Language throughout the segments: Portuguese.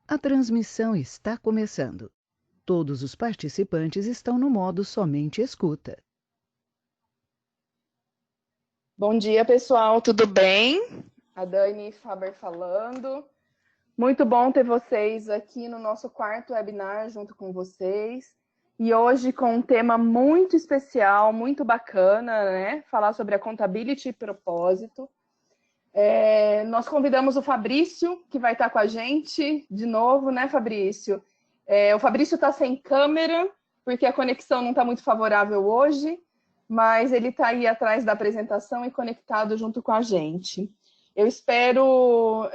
A transmissão está começando. Todos os participantes estão no modo somente escuta. Bom dia, pessoal, tudo bem? A Dani Faber falando. Muito bom ter vocês aqui no nosso quarto webinar junto com vocês. E hoje com um tema muito especial, muito bacana, né? Falar sobre a contabilidade e propósito. Nós convidamos o Fabrício, que vai estar com a gente de novo, né, Fabrício? O Fabrício está sem câmera, porque a conexão não está muito favorável hoje, mas ele está aí atrás da apresentação e conectado junto com a gente. Eu espero,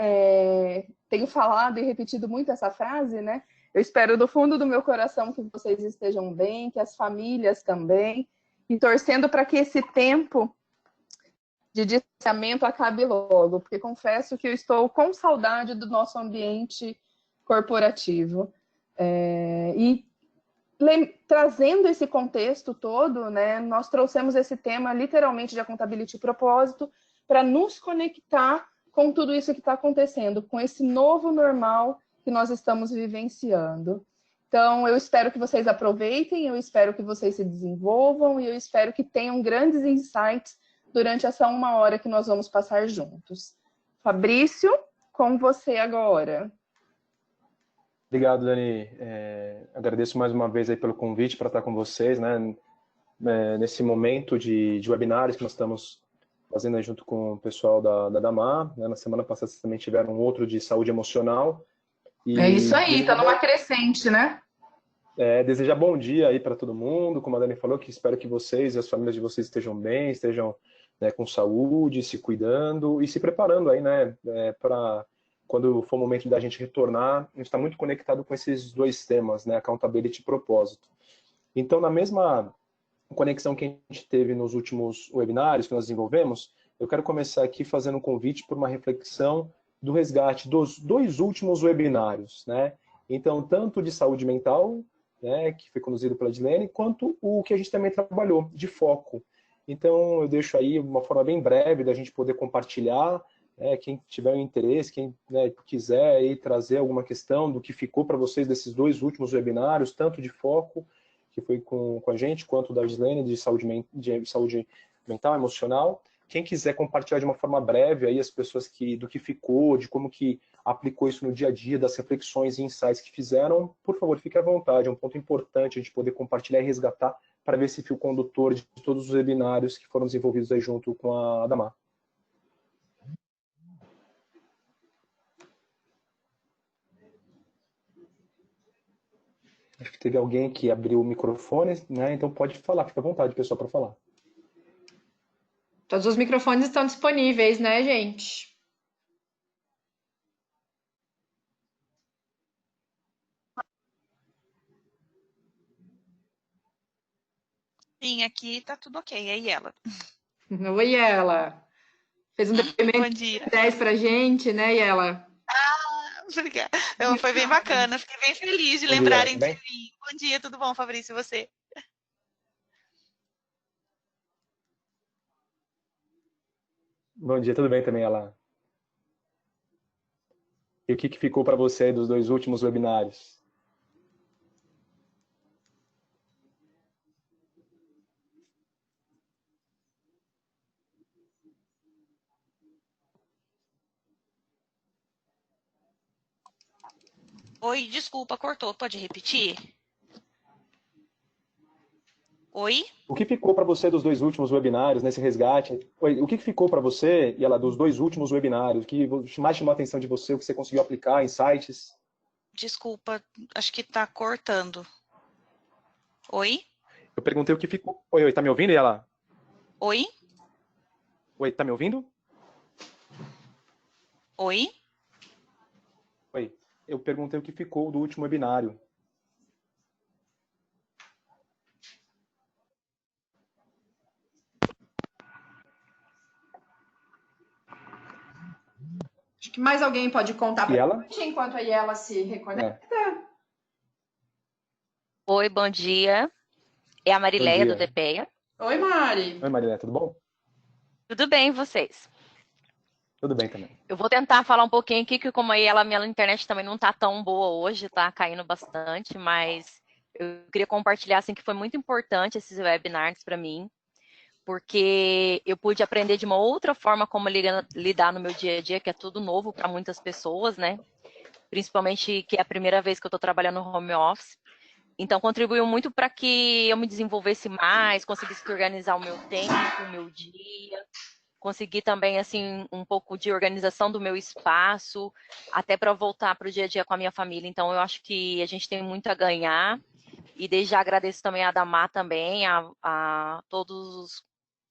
tenho falado e repetido muito essa frase, né? Eu espero do fundo do meu coração que vocês estejam bem, que as famílias também, e torcendo para que esse tempo de distanciamento acabe logo, porque confesso que eu estou com saudade do nosso ambiente corporativo. E trazendo esse contexto todo, né, nós trouxemos esse tema literalmente de contabilidade e propósito para nos conectar com tudo isso que está acontecendo, com esse novo normal que nós estamos vivenciando. Então, eu espero que vocês aproveitem, eu espero que vocês se desenvolvam e eu espero que tenham grandes insights durante essa 1 hora que nós vamos passar juntos. Fabrício, com você agora. Obrigado, Dani. Agradeço mais uma vez aí pelo convite para estar com vocês, né? Nesse momento de webinários que nós estamos fazendo junto com o pessoal da Damar, né? Na semana passada vocês também tiveram outro de saúde emocional. E é isso aí, está numa crescente, né? Desejar bom dia aí para todo mundo, como a Dani falou, que espero que vocês e as famílias de vocês estejam bem, estejam, né, com saúde, se cuidando e se preparando aí, né, para quando for o momento da gente retornar. A gente está muito conectado com esses dois temas, né, accountability e propósito. Então, na mesma conexão que a gente teve nos últimos webinários que nós desenvolvemos, eu quero começar aqui fazendo um convite por uma reflexão do resgate dos dois últimos webinários, né? Então, tanto de saúde mental, né, que foi conduzido pela Dilene, quanto o que a gente também trabalhou, de foco. Então, eu deixo aí uma forma bem breve da gente poder compartilhar, quem tiver um interesse, quem, né, quiser aí trazer alguma questão do que ficou para vocês desses dois últimos webinários, tanto de foco, que foi com a gente, quanto da Gislene, de saúde mental, emocional. Quem quiser compartilhar de uma forma breve aí as pessoas do que ficou, de como que aplicou isso no dia a dia, das reflexões e insights que fizeram, por favor, fique à vontade. É um ponto importante a gente poder compartilhar e resgatar para ver esse fio condutor de todos os webinários que foram desenvolvidos aí junto com a Adamar. Acho que teve alguém que abriu o microfone, né? Então pode falar, fica à vontade, pessoal, para falar. Todos os microfones estão disponíveis, né, gente? Sim, aqui tá tudo ok. E aí ela? Oi, ela. Fez um depoimento Bom dia. 10 pra gente, né, e ela? Obrigada. Foi bem bacana. Fiquei bem feliz de lembrarem de mim. Bom dia, tudo bom, Fabrício? E você? Bom dia, tudo bem também, Ela? E o que ficou para você dos dois últimos webinários? Oi, desculpa, cortou. Pode repetir? Oi? O que ficou para você dos dois últimos webinários, nesse resgate? Oi, o que ficou para você, e ela, dos dois últimos webinários? O que mais chamou a atenção de você, o que você conseguiu aplicar, insights? Desculpa, acho que tá cortando. Oi? Eu perguntei o que ficou. Oi, tá me ouvindo, e ela? Oi? Oi, tá me ouvindo? Oi? Oi, eu perguntei o que ficou do último webinário. Acho que mais alguém pode contar pra gente enquanto a Yela se reconecta. Oi, bom dia. É a Marileia do DPEA. Oi, Mari. Oi, Marileia, tudo bom? Tudo bem, e vocês? Tudo bem também. Eu vou tentar falar um pouquinho aqui, que como aí minha internet também não tá tão boa hoje, tá caindo bastante, mas eu queria compartilhar, assim, que foi muito importante esses webinars para mim, porque eu pude aprender de uma outra forma como lidar no meu dia a dia, que é tudo novo para muitas pessoas, né? Principalmente que é a primeira vez que eu estou trabalhando no home office. Então, contribuiu muito para que eu me desenvolvesse mais, conseguisse organizar o meu tempo, o meu dia, conseguir também, assim, um pouco de organização do meu espaço, até para voltar para o dia a dia com a minha família. Então, eu acho que a gente tem muito a ganhar. E desde já agradeço também a Damar também, a todos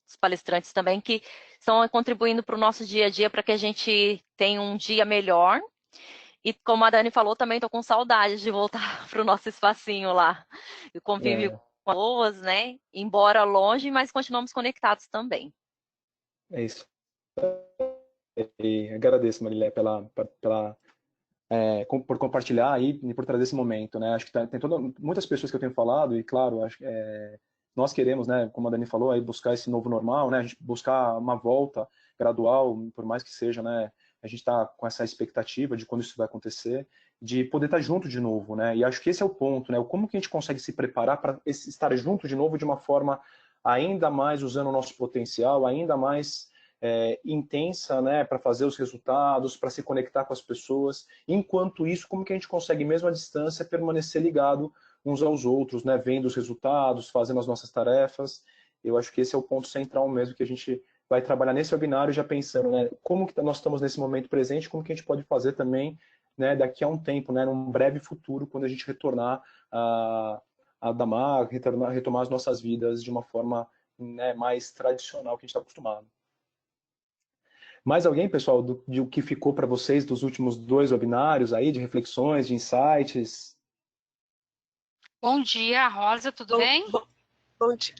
os palestrantes também, que estão contribuindo para o nosso dia a dia, para que a gente tenha um dia melhor. E como a Dani falou, também estou com saudade de voltar para o nosso espacinho lá. Eu convivo com pessoas, né? Embora longe, mas continuamos conectados também. É isso. E agradeço, Marilé, por compartilhar aí e por trazer esse momento, né? Acho que tem muitas pessoas que eu tenho falado e, claro, acho que nós queremos, né, como a Dani falou, aí buscar esse novo normal, né? A gente buscar uma volta gradual, por mais que seja, né? A gente está com essa expectativa de quando isso vai acontecer, de poder estar junto de novo, né? E acho que esse é o ponto, né? Como que a gente consegue se preparar para estar junto de novo de uma forma ainda mais usando o nosso potencial, ainda mais intensa, né, para fazer os resultados, para se conectar com as pessoas. Enquanto isso, como que a gente consegue, mesmo à distância, permanecer ligado uns aos outros, né, vendo os resultados, fazendo as nossas tarefas. Eu acho que esse é o ponto central mesmo que a gente vai trabalhar nesse webinário, já pensando, né, como que nós estamos nesse momento presente, como que a gente pode fazer também, né, daqui a um tempo, né, num breve futuro, quando a gente retornar a Damar, retomar as nossas vidas de uma forma, né, mais tradicional que a gente está acostumado. Mais alguém, pessoal, de o que ficou para vocês dos últimos 2 webinários aí, de reflexões, de insights? Bom dia, Rosa, tudo bem? Bom dia.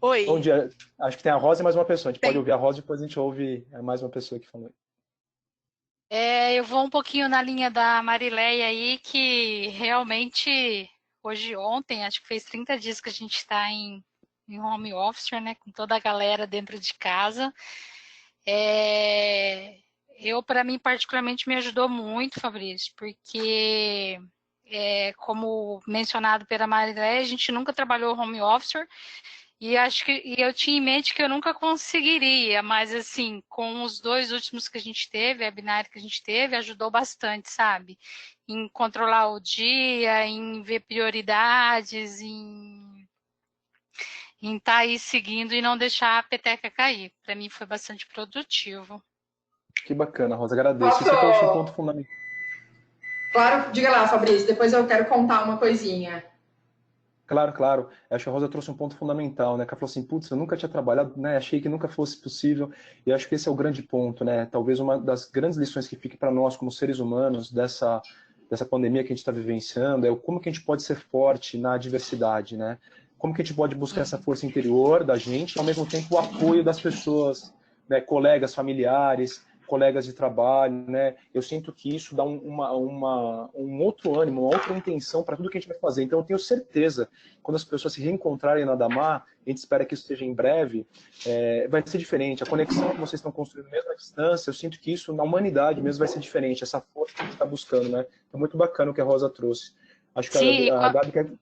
Oi. Bom dia. Acho que tem a Rosa e mais uma pessoa. A gente pode ouvir a Rosa e depois a gente ouve mais uma pessoa que falou. Eu vou um pouquinho na linha da Marileia aí, que realmente, ontem, acho que fez 30 dias que a gente está em home office, né, com toda a galera dentro de casa. Para mim, particularmente, me ajudou muito, Fabrício, porque, como mencionado pela Marileia, a gente nunca trabalhou home office, e eu tinha em mente que eu nunca conseguiria, mas assim, com os 2 últimos que a gente teve, webinar que a gente teve, ajudou bastante, sabe? Em controlar o dia, em ver prioridades, em estar aí seguindo e não deixar a peteca cair. Para mim foi bastante produtivo. Que bacana, Rosa, agradeço. Isso é um ponto fundamental. Claro, diga lá, Fabrício, depois eu quero contar uma coisinha. Claro, claro. Acho que a Rosa trouxe um ponto fundamental, né? Que ela falou assim, putz, eu nunca tinha trabalhado, né? Achei que nunca fosse possível. E acho que esse é o grande ponto, né? Talvez uma das grandes lições que fique para nós como seres humanos dessa pandemia que a gente está vivenciando é como que a gente pode ser forte na adversidade, né? Como que a gente pode buscar essa força interior da gente e, ao mesmo tempo, o apoio das pessoas, né? Colegas, familiares, colegas de trabalho, né? Eu sinto que isso dá um outro ânimo, uma outra intenção para tudo que a gente vai fazer. Então, eu tenho certeza, quando as pessoas se reencontrarem na Damar, a gente espera que isso seja em breve, vai ser diferente. A conexão que vocês estão construindo mesmo à distância, eu sinto que isso, na humanidade mesmo, vai ser diferente. Essa força que a gente está buscando, né? É muito bacana o que a Rosa trouxe. Acho que Sim, a Gabi quer...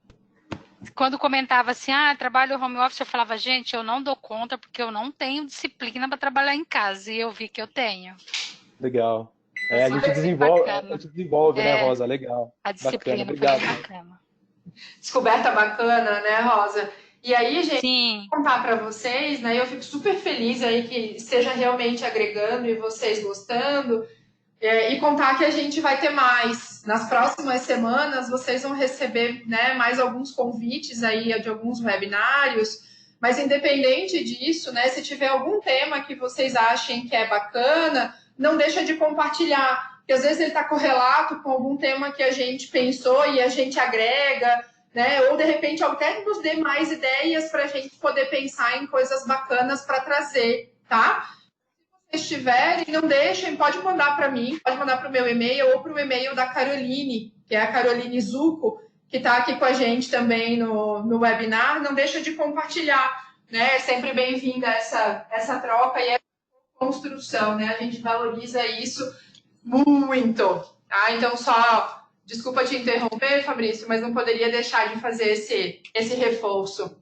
Quando comentava assim, trabalho home office, eu falava, gente, eu não dou conta porque eu não tenho disciplina para trabalhar em casa. E eu vi que eu tenho. Legal. A gente desenvolve, né, Rosa? Legal. A disciplina bacana. foi bacana. Descoberta bacana, né, Rosa? E aí, gente, Sim. vou contar para vocês, né? Eu fico super feliz aí que esteja realmente agregando e vocês gostando. E contar que a gente vai ter mais. Nas próximas semanas, vocês vão receber, né, mais alguns convites aí de alguns webinários, mas independente disso, né, se tiver algum tema que vocês achem que é bacana, não deixa de compartilhar, porque às vezes ele está correlato com algum tema que a gente pensou e a gente agrega, né, ou de repente até nos dê mais ideias para a gente poder pensar em coisas bacanas para trazer, tá? Estiverem, não deixem, pode mandar para mim, pode mandar para o meu e-mail ou para o e-mail da Caroline, que é a Caroline Zucco, que está aqui com a gente também no webinar. Não deixa de compartilhar, né? É sempre bem-vinda essa troca e é construção, né? A gente valoriza isso muito, tá? Então, só, desculpa te interromper, Fabrício, mas não poderia deixar de fazer esse reforço.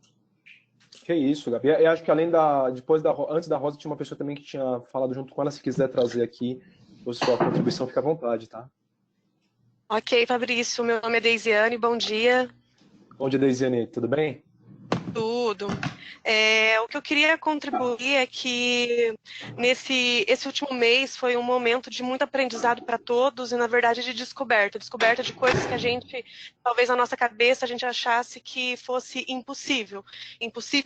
Que isso, Gabi. Eu acho que antes da Rosa, tinha uma pessoa também que tinha falado junto com ela. Se quiser trazer aqui a sua contribuição, fica à vontade, tá? Ok, Fabrício, meu nome é Deisiane, bom dia. Bom dia, Deisiane, tudo bem? Tudo. O que eu queria contribuir é que esse último mês foi um momento de muito aprendizado para todos e, na verdade, de descoberta de coisas que a gente, talvez na nossa cabeça, a gente achasse que fosse impossível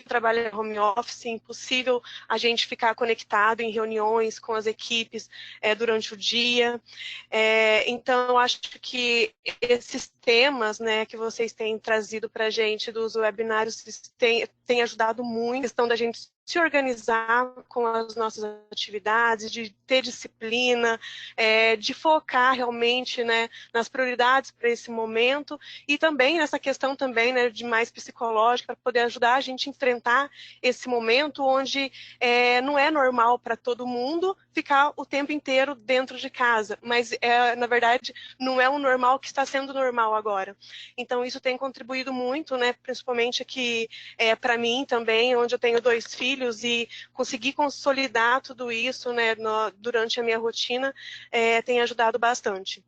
trabalhar em home office, impossível a gente ficar conectado em reuniões com as equipes durante o dia. Então, eu acho que esses temas, né, que vocês têm trazido para a gente dos webinários tem ajudado muito a questão da gente se organizar com as nossas atividades, de ter disciplina, de focar realmente, né, nas prioridades para esse momento e também nessa questão também, né, de mais psicológica para poder ajudar a gente a enfrentar esse momento onde não é normal para todo mundo ficar o tempo inteiro dentro de casa, mas na verdade não é um normal que está sendo normal agora. Então isso tem contribuído muito, né, principalmente aqui para mim também, onde eu tenho 2 filhos e conseguir consolidar tudo isso, né, durante a minha rotina tem ajudado bastante.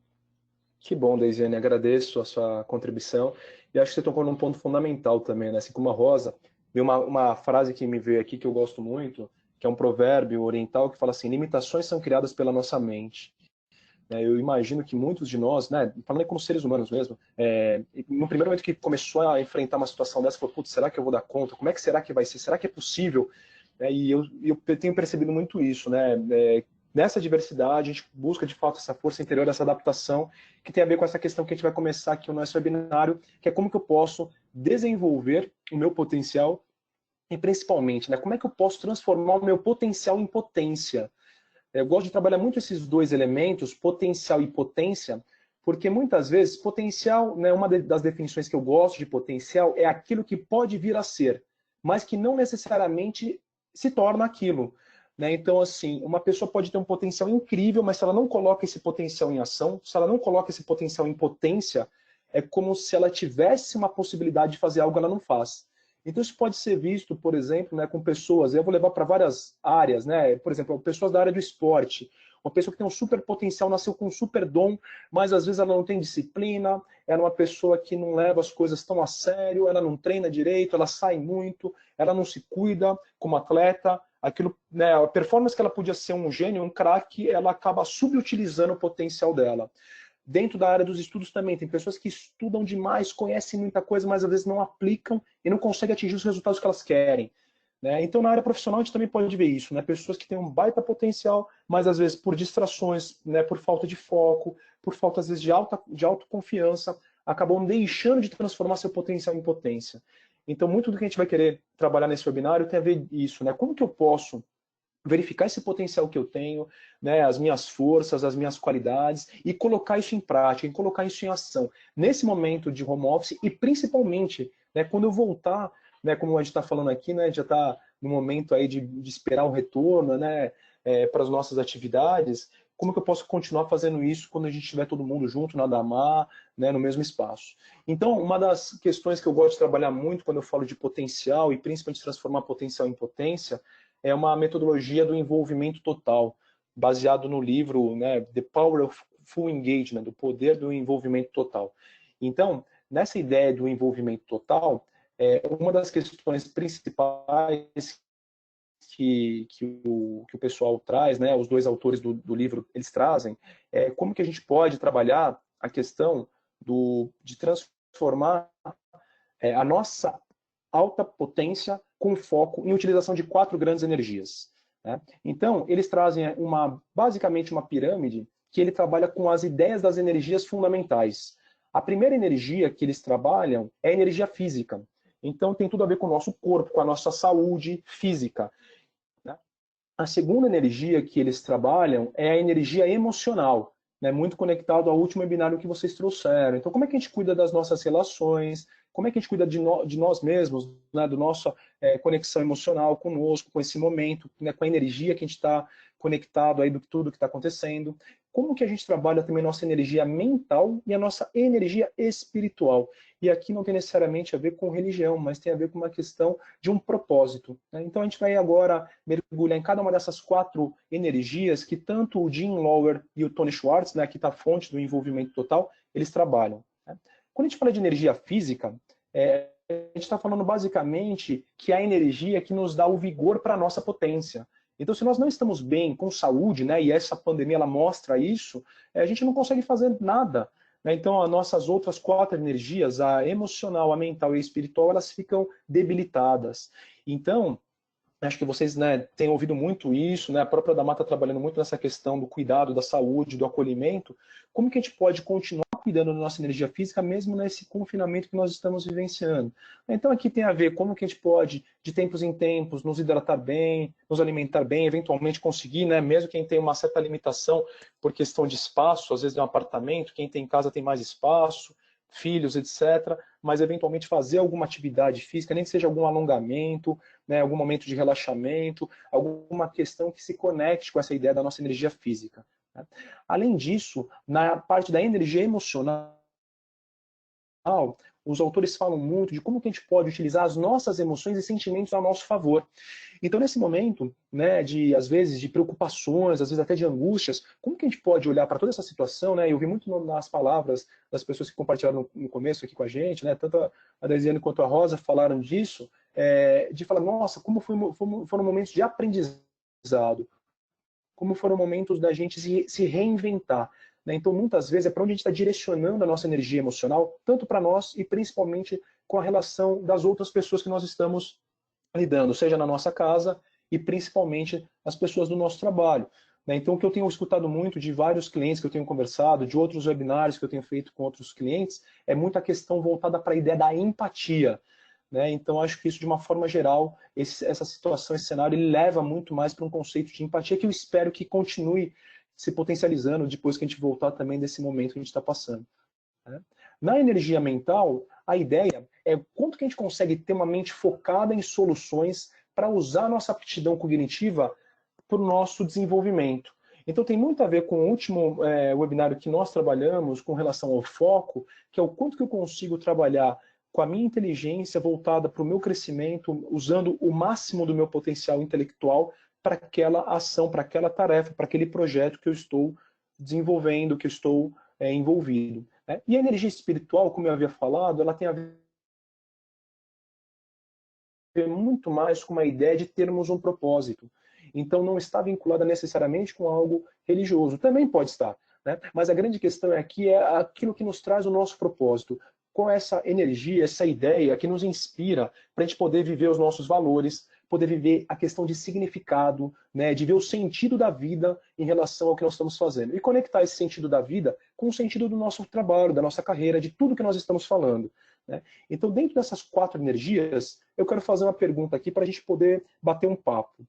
Que bom, Deisiane, agradeço a sua contribuição e acho que você tocou num ponto fundamental também, né? Assim como a Rosa, e uma frase que me veio aqui que eu gosto muito, que é um provérbio oriental que fala assim: limitações são criadas pela nossa mente. Eu imagino que muitos de nós, né, falando como seres humanos mesmo, no primeiro momento que começou a enfrentar uma situação dessa, falou: putz, será que eu vou dar conta? Como é que será que vai ser? Será que é possível? E eu tenho percebido muito isso, né? Nessa diversidade, a gente busca de fato essa força interior, essa adaptação, que tem a ver com essa questão que a gente vai começar aqui no nosso webinário, que é como que eu posso desenvolver o meu potencial e principalmente, né, como é que eu posso transformar o meu potencial em potência. Eu gosto de trabalhar muito esses 2 elementos, potencial e potência, porque muitas vezes potencial, né, uma das definições que eu gosto de potencial é aquilo que pode vir a ser, mas que não necessariamente se torna aquilo. Né? Então, assim, uma pessoa pode ter um potencial incrível, mas se ela não coloca esse potencial em ação, se ela não coloca esse potencial em potência, é como se ela tivesse uma possibilidade de fazer algo que ela não faz. Então isso pode ser visto, por exemplo, né, com pessoas, eu vou levar para várias áreas, né? Por exemplo, pessoas da área do esporte. Uma pessoa que tem um super potencial, nasceu com um super dom, mas às vezes ela não tem disciplina, ela é uma pessoa que não leva as coisas tão a sério, ela não treina direito, ela sai muito, ela não se cuida como atleta, aquilo, né, a performance que ela podia ser um gênio, um craque, ela acaba subutilizando o potencial dela. Dentro da área dos estudos também, tem pessoas que estudam demais, conhecem muita coisa, mas às vezes não aplicam e não conseguem atingir os resultados que elas querem. Né? Então, na área profissional, a gente também pode ver isso. Né? Pessoas que têm um baita potencial, mas às vezes por distrações, né? Por falta de foco, por falta, às vezes, de autoconfiança, acabam deixando de transformar seu potencial em potência. Então, muito do que a gente vai querer trabalhar nesse webinário tem a ver isso. Né? Como que eu posso verificar esse potencial que eu tenho, né, as minhas forças, as minhas qualidades, e colocar isso em prática, e colocar isso em ação. Nesse momento de home office, e principalmente, né, quando eu voltar, né, como a gente está falando aqui, né, a gente já está no momento aí de esperar o retorno, né, para as nossas atividades, como que eu posso continuar fazendo isso quando a gente estiver todo mundo junto, na Damar, né, no mesmo espaço. Então, uma das questões que eu gosto de trabalhar muito quando eu falo de potencial, e principalmente transformar potencial em potência, é uma metodologia do envolvimento total, baseado no livro, né, The Power of Full Engagement, o poder do envolvimento total. Então, nessa ideia do envolvimento total, uma das questões principais que o pessoal traz, né, os 2 autores do livro, eles trazem, é como que a gente pode trabalhar a questão de transformar a nossa alta potência com foco em utilização de 4 grandes energias. Né? Então, eles trazem basicamente uma pirâmide que ele trabalha com as ideias das energias fundamentais. A primeira energia que eles trabalham é a energia física. Então, tem tudo a ver com o nosso corpo, com a nossa saúde física. Né? A segunda energia que eles trabalham é a energia emocional. né, muito conectado ao último webinário que vocês trouxeram. Então, como é que a gente cuida das nossas relações? Como é que a gente cuida de nós mesmos, né, do nossa conexão emocional conosco, com esse momento, né, com a energia que a gente está conectado aí do tudo que está acontecendo? Como que a gente trabalha também a nossa energia mental e a nossa energia espiritual? E aqui não tem necessariamente a ver com religião, mas tem a ver com uma questão de um propósito, né? Então a gente vai agora mergulhar em cada uma dessas 4 energias que tanto o Jim Lower e o Tony Schwartz, né, que está a fonte do envolvimento total, eles trabalham, né? Quando a gente fala de energia física, a gente está falando basicamente que é a energia que nos dá o vigor para a nossa potência. Então, se nós não estamos bem, com saúde, né, e essa pandemia ela mostra isso, a gente não consegue fazer nada, né? Então, as nossas outras 4 energias, a emocional, a mental e a espiritual, elas ficam debilitadas. Então, acho que vocês, né, têm ouvido muito isso, né? A própria Adamar está trabalhando muito nessa questão do cuidado, da saúde, do acolhimento. Como que a gente pode continuar cuidando da nossa energia física, mesmo nesse confinamento que nós estamos vivenciando? Então aqui tem a ver como que a gente pode, de tempos em tempos, nos hidratar bem, nos alimentar bem, eventualmente conseguir, né, mesmo quem tem uma certa limitação por questão de espaço, às vezes de um apartamento, quem tem em casa tem mais espaço, filhos, etc., mas eventualmente fazer alguma atividade física, nem que seja algum alongamento, né, algum momento de relaxamento, alguma questão que se conecte com essa ideia da nossa energia física, né? Além disso, na parte da energia emocional, os autores falam muito de como que a gente pode utilizar as nossas emoções e sentimentos a nosso favor. Então, nesse momento, né, às vezes, de preocupações, às vezes até de angústias, como que a gente pode olhar para toda essa situação, né? Eu vi muito nas palavras das pessoas que compartilharam no começo aqui com a gente, né? Tanto a Daisiane quanto a Rosa falaram disso, de falar, nossa, como foram momentos de aprendizado, como foram momentos da gente se reinventar, né? Então, muitas vezes, é para onde a gente está direcionando a nossa energia emocional, tanto para nós e principalmente com a relação das outras pessoas que nós estamos lidando, seja na nossa casa e principalmente as pessoas do nosso trabalho, né? Então, o que eu tenho escutado muito de vários clientes que eu tenho conversado, de outros webinários que eu tenho feito com outros clientes, é muita questão voltada para a ideia da empatia, né? Então, acho que isso, de uma forma geral, essa situação, esse cenário, ele leva muito mais para um conceito de empatia que eu espero que continue se potencializando depois que a gente voltar também desse momento que a gente está passando, né? Na energia mental, a ideia é quanto que a gente consegue ter uma mente focada em soluções para usar a nossa aptidão cognitiva para o nosso desenvolvimento. Então tem muito a ver com o último webinário que nós trabalhamos com relação ao foco, que é o quanto que eu consigo trabalhar com a minha inteligência voltada para o meu crescimento, usando o máximo do meu potencial intelectual para aquela ação, para aquela tarefa, para aquele projeto que eu estou desenvolvendo, que eu estou envolvido, né? E a energia espiritual, como eu havia falado, ela tem a ver muito mais com uma ideia de termos um propósito. Então não está vinculada necessariamente com algo religioso. Também pode estar, né? Mas a grande questão aqui é aquilo que nos traz o nosso propósito. Com essa energia, essa ideia que nos inspira para a gente poder viver os nossos valores, poder viver a questão de significado, né, de ver o sentido da vida em relação ao que nós estamos fazendo. E conectar esse sentido da vida com o sentido do nosso trabalho, da nossa carreira, de tudo que nós estamos falando, né? Então, dentro dessas 4 energias, eu quero fazer uma pergunta aqui para a gente poder bater um papo.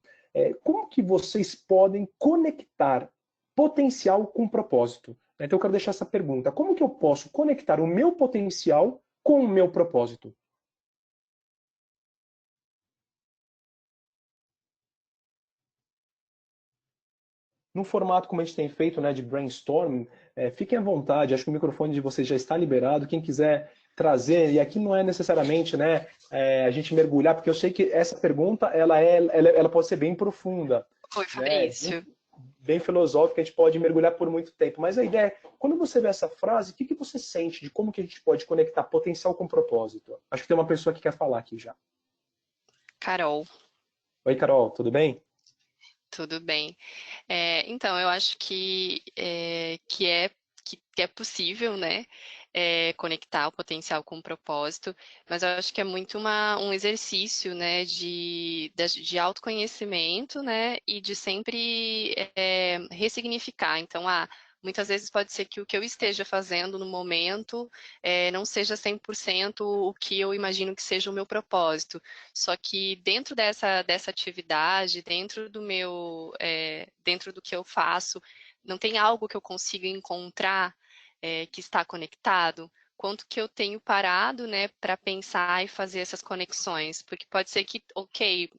Como que vocês podem conectar potencial com propósito? Então, eu quero deixar essa pergunta. Como que eu posso conectar o meu potencial com o meu propósito? Num formato como a gente tem feito, né, de brainstorming, fiquem à vontade, acho que o microfone de vocês já está liberado, quem quiser trazer, e aqui não é necessariamente, né, a gente mergulhar, porque eu sei que essa pergunta ela pode ser bem profunda. Oi, Fabrício. Né, bem filosófica, a gente pode mergulhar por muito tempo, mas a ideia é, quando você vê essa frase, o que você sente de como que a gente pode conectar potencial com propósito? Acho que tem uma pessoa que quer falar aqui já. Carol. Oi, Carol, tudo bem? Tudo bem. Então, eu acho que é possível, né, conectar o potencial com o propósito, mas eu acho que é muito um exercício, né, de autoconhecimento, né, e de sempre ressignificar. Então, muitas vezes pode ser que o que eu esteja fazendo no momento não seja 100% o que eu imagino que seja o meu propósito. Só que dentro dessa atividade, dentro do que eu faço, não tem algo que eu consiga encontrar que está conectado? Quanto que eu tenho parado, né, para pensar e fazer essas conexões? Porque pode ser que, ok,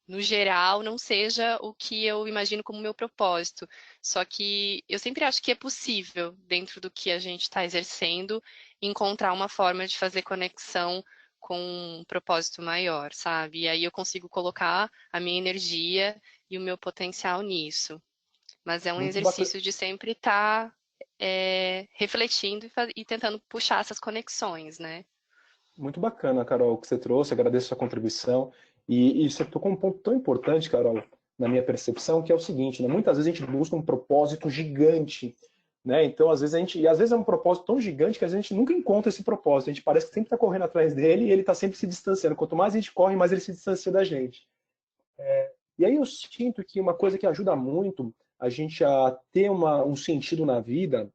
no geral, não seja o que eu imagino como meu propósito. Só que eu sempre acho que é possível, dentro do que a gente está exercendo, encontrar uma forma de fazer conexão com um propósito maior, sabe? E aí eu consigo colocar a minha energia e o meu potencial nisso. Mas é um Muito exercício de sempre estar refletindo e tentando puxar essas conexões, né? Muito bacana, Carol, o que você trouxe, agradeço a sua contribuição. E você tocou um ponto tão importante, Carol, na minha percepção, que é o seguinte, né? Muitas vezes a gente busca um propósito gigante, né? Então, às vezes é um propósito tão gigante que às vezes a gente nunca encontra esse propósito. A gente parece que sempre está correndo atrás dele e ele está sempre se distanciando. Quanto mais a gente corre, mais ele se distancia da gente. E aí eu sinto que uma coisa que ajuda muito a gente a ter um sentido na vida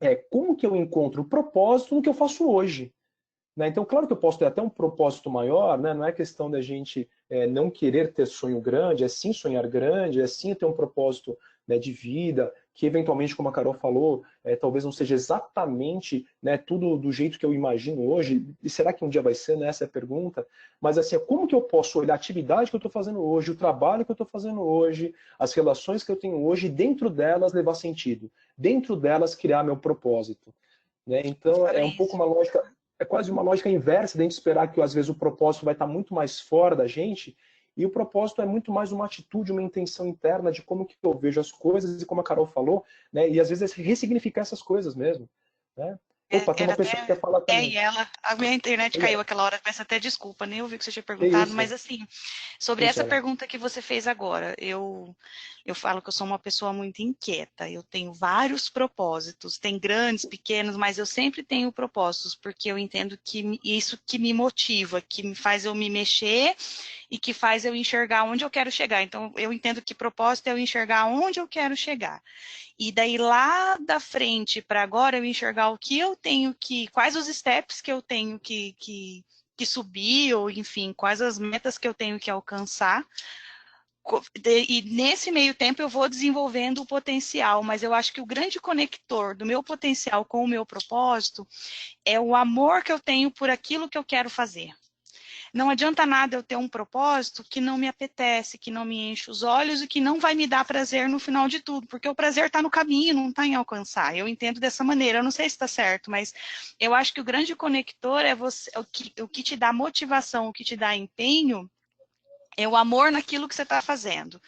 é como que eu encontro o propósito no que eu faço hoje. Né? Então, claro que eu posso ter até um propósito maior, né? Não é questão da gente não querer ter sonho grande, é sim sonhar grande, é sim ter um propósito, né, de vida, que eventualmente, como a Carol falou, talvez não seja exatamente, né, tudo do jeito que eu imagino hoje, e será que um dia vai ser, né? Essa é a pergunta, mas assim, como que eu posso olhar a atividade que eu estou fazendo hoje, o trabalho que eu estou fazendo hoje, as relações que eu tenho hoje, e dentro delas levar sentido, dentro delas criar meu propósito. Né? Então, é um pouco uma lógica, é quase uma lógica inversa de a gente esperar que às vezes o propósito vai estar muito mais fora da gente, e o propósito é muito mais uma atitude, uma intenção interna de como que eu vejo as coisas, e como a Carol falou, né? E às vezes é ressignificar essas coisas mesmo. Né? Opa, tem uma pessoa que quer falar também. E a minha internet caiu aquela hora, peço até desculpa, nem ouvi o que você tinha perguntado, mas assim, sobre essa pergunta que você fez agora, eu falo que eu sou uma pessoa muito inquieta, eu tenho vários propósitos, tem grandes, pequenos, mas eu sempre tenho propósitos, porque eu entendo que isso que me motiva, que me faz eu me mexer e que faz eu enxergar onde eu quero chegar. Então, eu entendo que propósito é eu enxergar onde eu quero chegar. E daí lá da frente para agora eu enxergar o que eu tenho quais os steps que eu tenho que subir, ou enfim, quais as metas que eu tenho que alcançar. E nesse meio tempo eu vou desenvolvendo o potencial, mas eu acho que o grande conector do meu potencial com o meu propósito é o amor que eu tenho por aquilo que eu quero fazer. Não adianta nada eu ter um propósito que não me apetece, que não me enche os olhos e que não vai me dar prazer no final de tudo, porque o prazer está no caminho, não está em alcançar. Eu entendo dessa maneira, eu não sei se está certo, mas eu acho que o grande conector é o que te dá motivação, o que te dá empenho, é o amor naquilo que você está fazendo.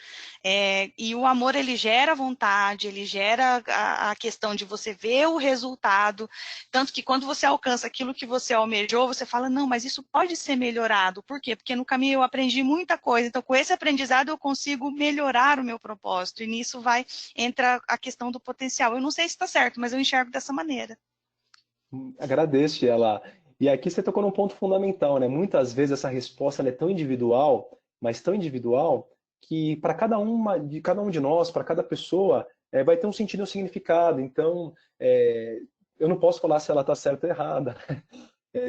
E o amor, ele gera vontade, ele gera a questão de você ver o resultado, tanto que quando você alcança aquilo que você almejou, você fala, não, mas isso pode ser melhorado. Por quê? Porque no caminho eu aprendi muita coisa, então com esse aprendizado eu consigo melhorar o meu propósito, e nisso entra a questão do potencial. Eu não sei se está certo, mas eu enxergo dessa maneira. Agradeço, ela. E aqui você tocou num ponto fundamental, né? Muitas vezes essa resposta é tão individual, mas tão individual, que para cada um de nós, para cada pessoa, vai ter um sentido e um significado. Então, eu não posso falar se ela está certa ou errada.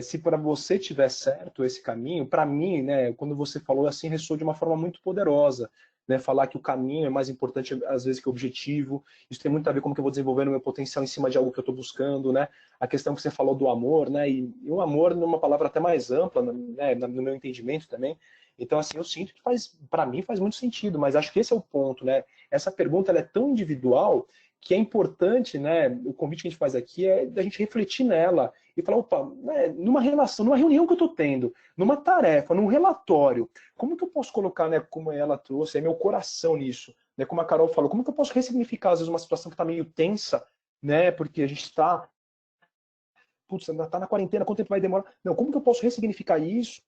Se para você tiver certo esse caminho, para mim, né, quando você falou assim, ressoou de uma forma muito poderosa. Né, falar que o caminho é mais importante, às vezes, que o objetivo. Isso tem muito a ver com como que eu vou desenvolvendo o meu potencial em cima de algo que eu estou buscando. Né? A questão que você falou do amor, né, e o amor numa palavra até mais ampla, né, no meu entendimento também. Então, assim, eu sinto que para mim faz muito sentido, mas acho que esse é o ponto, né? Essa pergunta ela é tão individual que é importante, né? O convite que a gente faz aqui é da gente refletir nela e falar, opa, né, numa relação, numa reunião que eu estou tendo, numa tarefa, num relatório, como que eu posso colocar, né, como ela trouxe, meu coração nisso, né? Como a Carol falou, como que eu posso ressignificar, às vezes, uma situação que está meio tensa, né? Porque a gente está, putz, ainda está na quarentena, quanto tempo vai demorar? Não, como que eu posso ressignificar isso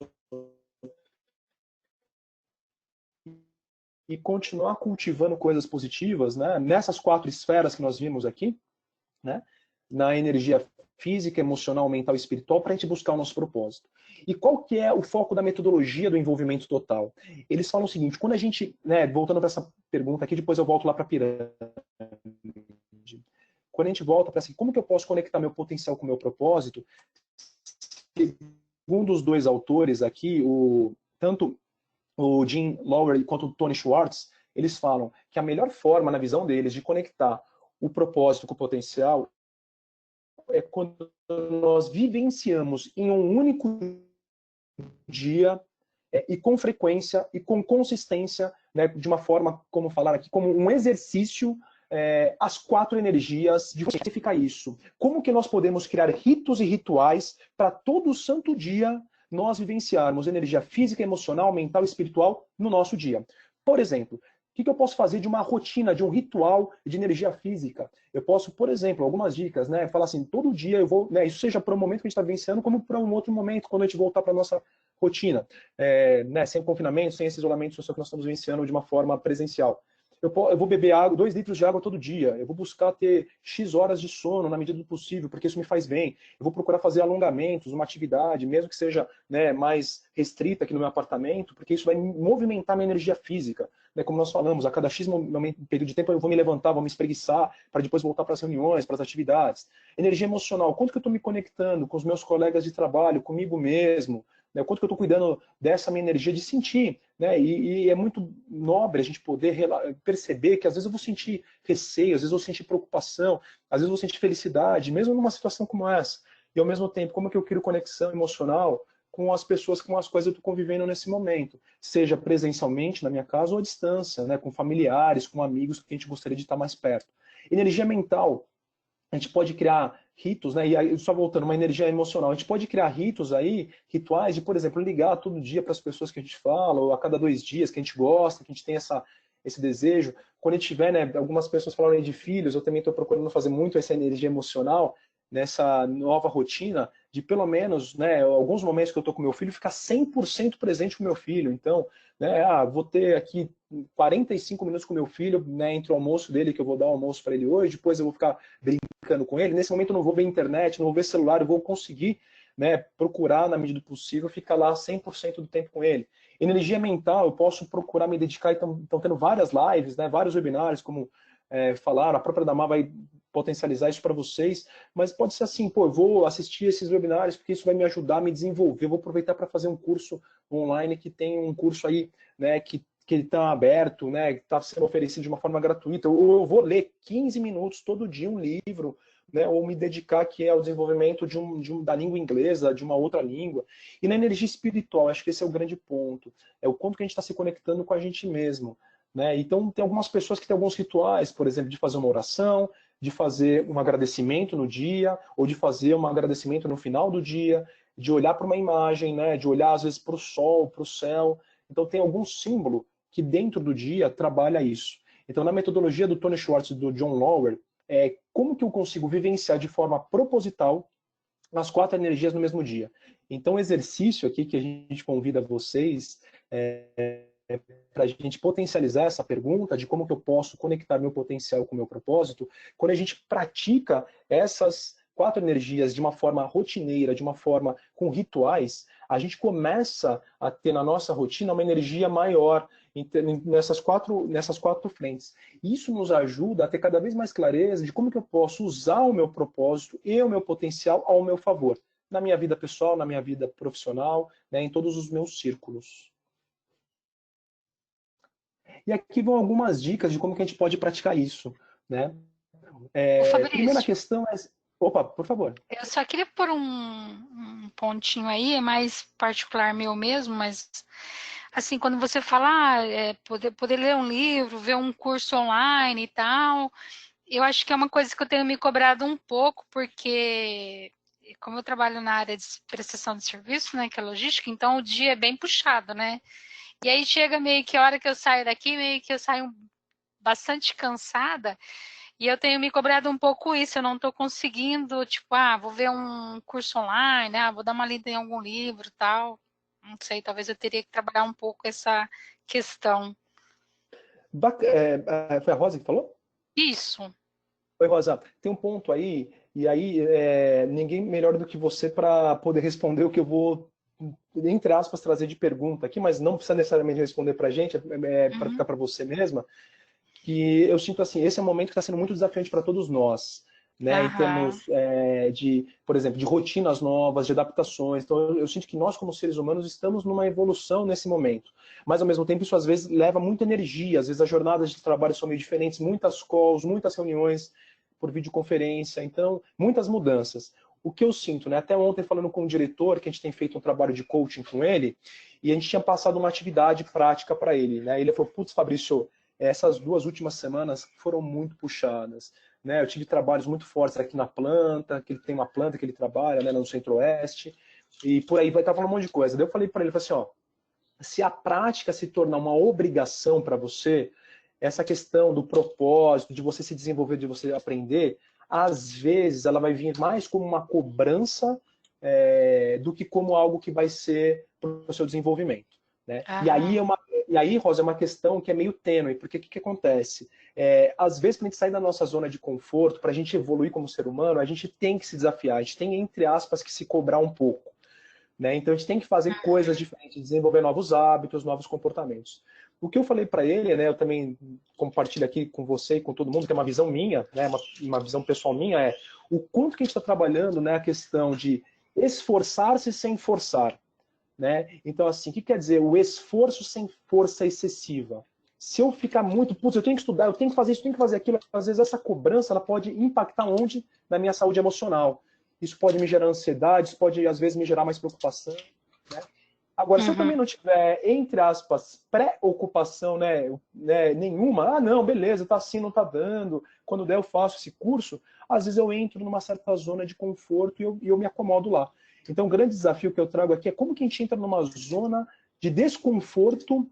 e continuar cultivando coisas positivas, né? Nessas 4 esferas que nós vimos aqui, né? Na energia física, emocional, mental e espiritual, para a gente buscar o nosso propósito. E qual que é o foco da metodologia do envolvimento total? Eles falam o seguinte, quando a gente, né, voltando para essa pergunta aqui, depois eu volto lá para a pirâmide. Quando a gente volta para assim, como que eu posso conectar meu potencial com o meu propósito? Segundo os 2 autores aqui, tanto o Jim Lowery quanto o Tony Schwartz, eles falam que a melhor forma, na visão deles, de conectar o propósito com o potencial é quando nós vivenciamos em um único dia e com frequência e com consistência, né, de uma forma, como falar aqui, como um exercício, as 4 energias, de ficar isso. Como que nós podemos criar ritos e rituais para todo santo dia nós vivenciarmos energia física, emocional, mental e espiritual no nosso dia? Por exemplo, o que eu posso fazer de uma rotina, de um ritual de energia física? Eu posso, por exemplo, algumas dicas, né? Falar assim, todo dia eu vou, né? Isso seja para o momento que a gente está vivenciando, como para um outro momento, quando a gente voltar para a nossa rotina. Né? Sem confinamento, sem esse isolamento social que nós estamos vivenciando de uma forma presencial. Eu vou beber água, 2 litros de água todo dia. Eu vou buscar ter X horas de sono na medida do possível, porque isso me faz bem. Eu vou procurar fazer alongamentos, uma atividade, mesmo que seja, né, mais restrita aqui no meu apartamento, porque isso vai movimentar minha energia física. Né, como nós falamos, a cada X período de tempo eu vou me levantar, vou me espreguiçar, para depois voltar para as reuniões, para as atividades. Energia emocional, quanto que eu estou me conectando com os meus colegas de trabalho, comigo mesmo, né, quanto que eu estou cuidando dessa minha energia de sentir, né, e é muito nobre a gente poder perceber que às vezes eu vou sentir receio, às vezes eu vou sentir preocupação, às vezes eu vou sentir felicidade, mesmo numa situação como essa. E ao mesmo tempo, como é que eu crio conexão emocional com as pessoas com as quais eu estou convivendo nesse momento, seja presencialmente na minha casa ou à distância, né, com familiares, com amigos que a gente gostaria de estar mais perto. Energia mental, a gente pode criar ritos, né? E aí, só voltando, uma energia emocional, a gente pode criar ritos aí, rituais de, por exemplo, ligar todo dia para as pessoas que a gente fala, ou a cada 2 dias, que a gente gosta, que a gente tem esse desejo. Quando a gente tiver, né, algumas pessoas falaram aí de filhos, eu também estou procurando fazer muito essa energia emocional, nessa nova rotina, de pelo menos, né, alguns momentos que eu estou com meu filho, ficar 100% presente com meu filho. Então, né, vou ter aqui 45 minutos com meu filho, né, entre o almoço dele, que eu vou dar o almoço para ele hoje, depois eu vou ficar brincando com ele. Nesse momento eu não vou ver internet, não vou ver celular, eu vou conseguir, né, procurar, na medida do possível, ficar lá 100% do tempo com ele. Energia mental, eu posso procurar me dedicar, estão tendo várias lives, né, vários webinários, como falaram, a própria Damar vai potencializar isso para vocês, mas pode ser assim, pô, eu vou assistir esses webinários porque isso vai me ajudar a me desenvolver, eu vou aproveitar para fazer um curso online que tem um curso aí, né, que está aberto, né, que está sendo oferecido de uma forma gratuita, ou eu vou ler 15 minutos todo dia um livro, né, ou me dedicar que é ao desenvolvimento da língua inglesa, de uma outra língua. E na energia espiritual, acho que esse é o grande ponto, é o quanto que a gente está se conectando com a gente mesmo. Né? Então, tem algumas pessoas que têm alguns rituais, por exemplo, de fazer uma oração, de fazer um agradecimento no dia, ou de fazer um agradecimento no final do dia, de olhar para uma imagem, né? De olhar, às vezes, para o sol, para o céu. Então, tem algum símbolo que dentro do dia trabalha isso. Então, na metodologia do Tony Schwartz e do John Lower, como que eu consigo vivenciar de forma proposital as 4 energias no mesmo dia? Então, o exercício aqui que a gente convida vocês para a gente potencializar essa pergunta de como que eu posso conectar meu potencial com o meu propósito, quando a gente pratica essas 4 energias de uma forma rotineira, de uma forma com rituais, a gente começa a ter na nossa rotina uma energia maior nessas quatro frentes. Isso nos ajuda a ter cada vez mais clareza de como que eu posso usar o meu propósito e o meu potencial ao meu favor, na minha vida pessoal, na minha vida profissional, né, em todos os meus círculos. E aqui vão algumas dicas de como que a gente pode praticar isso, né? A primeira questão é... Opa, por favor. Eu só queria pôr um pontinho aí, é mais particular meu mesmo, mas assim, quando você fala poder ler um livro, ver um curso online e tal, eu acho que é uma coisa que eu tenho me cobrado um pouco, porque como eu trabalho na área de prestação de serviço, né, que é logística, então o dia é bem puxado, né? E aí chega meio que a hora que eu saio daqui, meio que eu saio bastante cansada, e eu tenho me cobrado um pouco isso, eu não estou conseguindo, tipo, vou ver um curso online, vou dar uma lida em algum livro e tal. Não sei, talvez eu teria que trabalhar um pouco essa questão. Foi a Rosa que falou? Isso. Oi, Rosa. Tem um ponto aí, e aí ninguém melhor do que você para poder responder o que eu vou, entre aspas, trazer de pergunta aqui, mas não precisa necessariamente responder para a gente, para ficar para você mesma, que eu sinto assim, esse é um momento que está sendo muito desafiante para todos nós, né, em termos por exemplo, de rotinas novas, de adaptações. Então, eu sinto que nós, como seres humanos, estamos numa evolução nesse momento. Mas, ao mesmo tempo, isso às vezes leva muita energia. Às vezes, as jornadas de trabalho são meio diferentes, muitas calls, muitas reuniões, por videoconferência, então, muitas mudanças. O que eu sinto, né? Até ontem falando com o diretor, que a gente tem feito um trabalho de coaching com ele, e a gente tinha passado uma atividade prática para ele, né? Ele falou, putz, Fabrício, essas 2 últimas semanas foram muito puxadas, né? Eu tive trabalhos muito fortes aqui na planta, que ele tem uma planta que ele trabalha, né, no Centro-Oeste, e por aí vai estar falando um monte de coisa. Daí eu falei para ele, falei assim, ó, se a prática se tornar uma obrigação para você, essa questão do propósito, de você se desenvolver, de você aprender, às vezes ela vai vir mais como uma cobrança do que como algo que vai ser para o seu desenvolvimento. Né? E aí, Rosa, é uma questão que é meio tênue, porque o que acontece? Às vezes, para a gente sair da nossa zona de conforto, para a gente evoluir como ser humano, a gente tem que se desafiar, a gente tem, entre aspas, que se cobrar um pouco. Né? Então, a gente tem que fazer coisas diferentes, desenvolver novos hábitos, novos comportamentos. O que eu falei para ele, né, eu também compartilho aqui com você e com todo mundo, que é uma visão minha, né, uma visão pessoal minha, é o quanto que a gente está trabalhando, né, a questão de esforçar-se sem forçar. Né? Então, assim, o que quer dizer? O esforço sem força excessiva. Se eu ficar muito, putz, eu tenho que estudar, eu tenho que fazer isso, eu tenho que fazer aquilo, às vezes essa cobrança ela pode impactar onde? Na minha saúde emocional. Isso pode me gerar ansiedade, isso pode, às vezes, me gerar mais preocupação. Né? Agora, se eu também não tiver, entre aspas, preocupação nenhuma, não, beleza, tá assim, não tá dando, quando der eu faço esse curso, às vezes eu entro numa certa zona de conforto e eu me acomodo lá. Então, o grande desafio que eu trago aqui é como que a gente entra numa zona de desconforto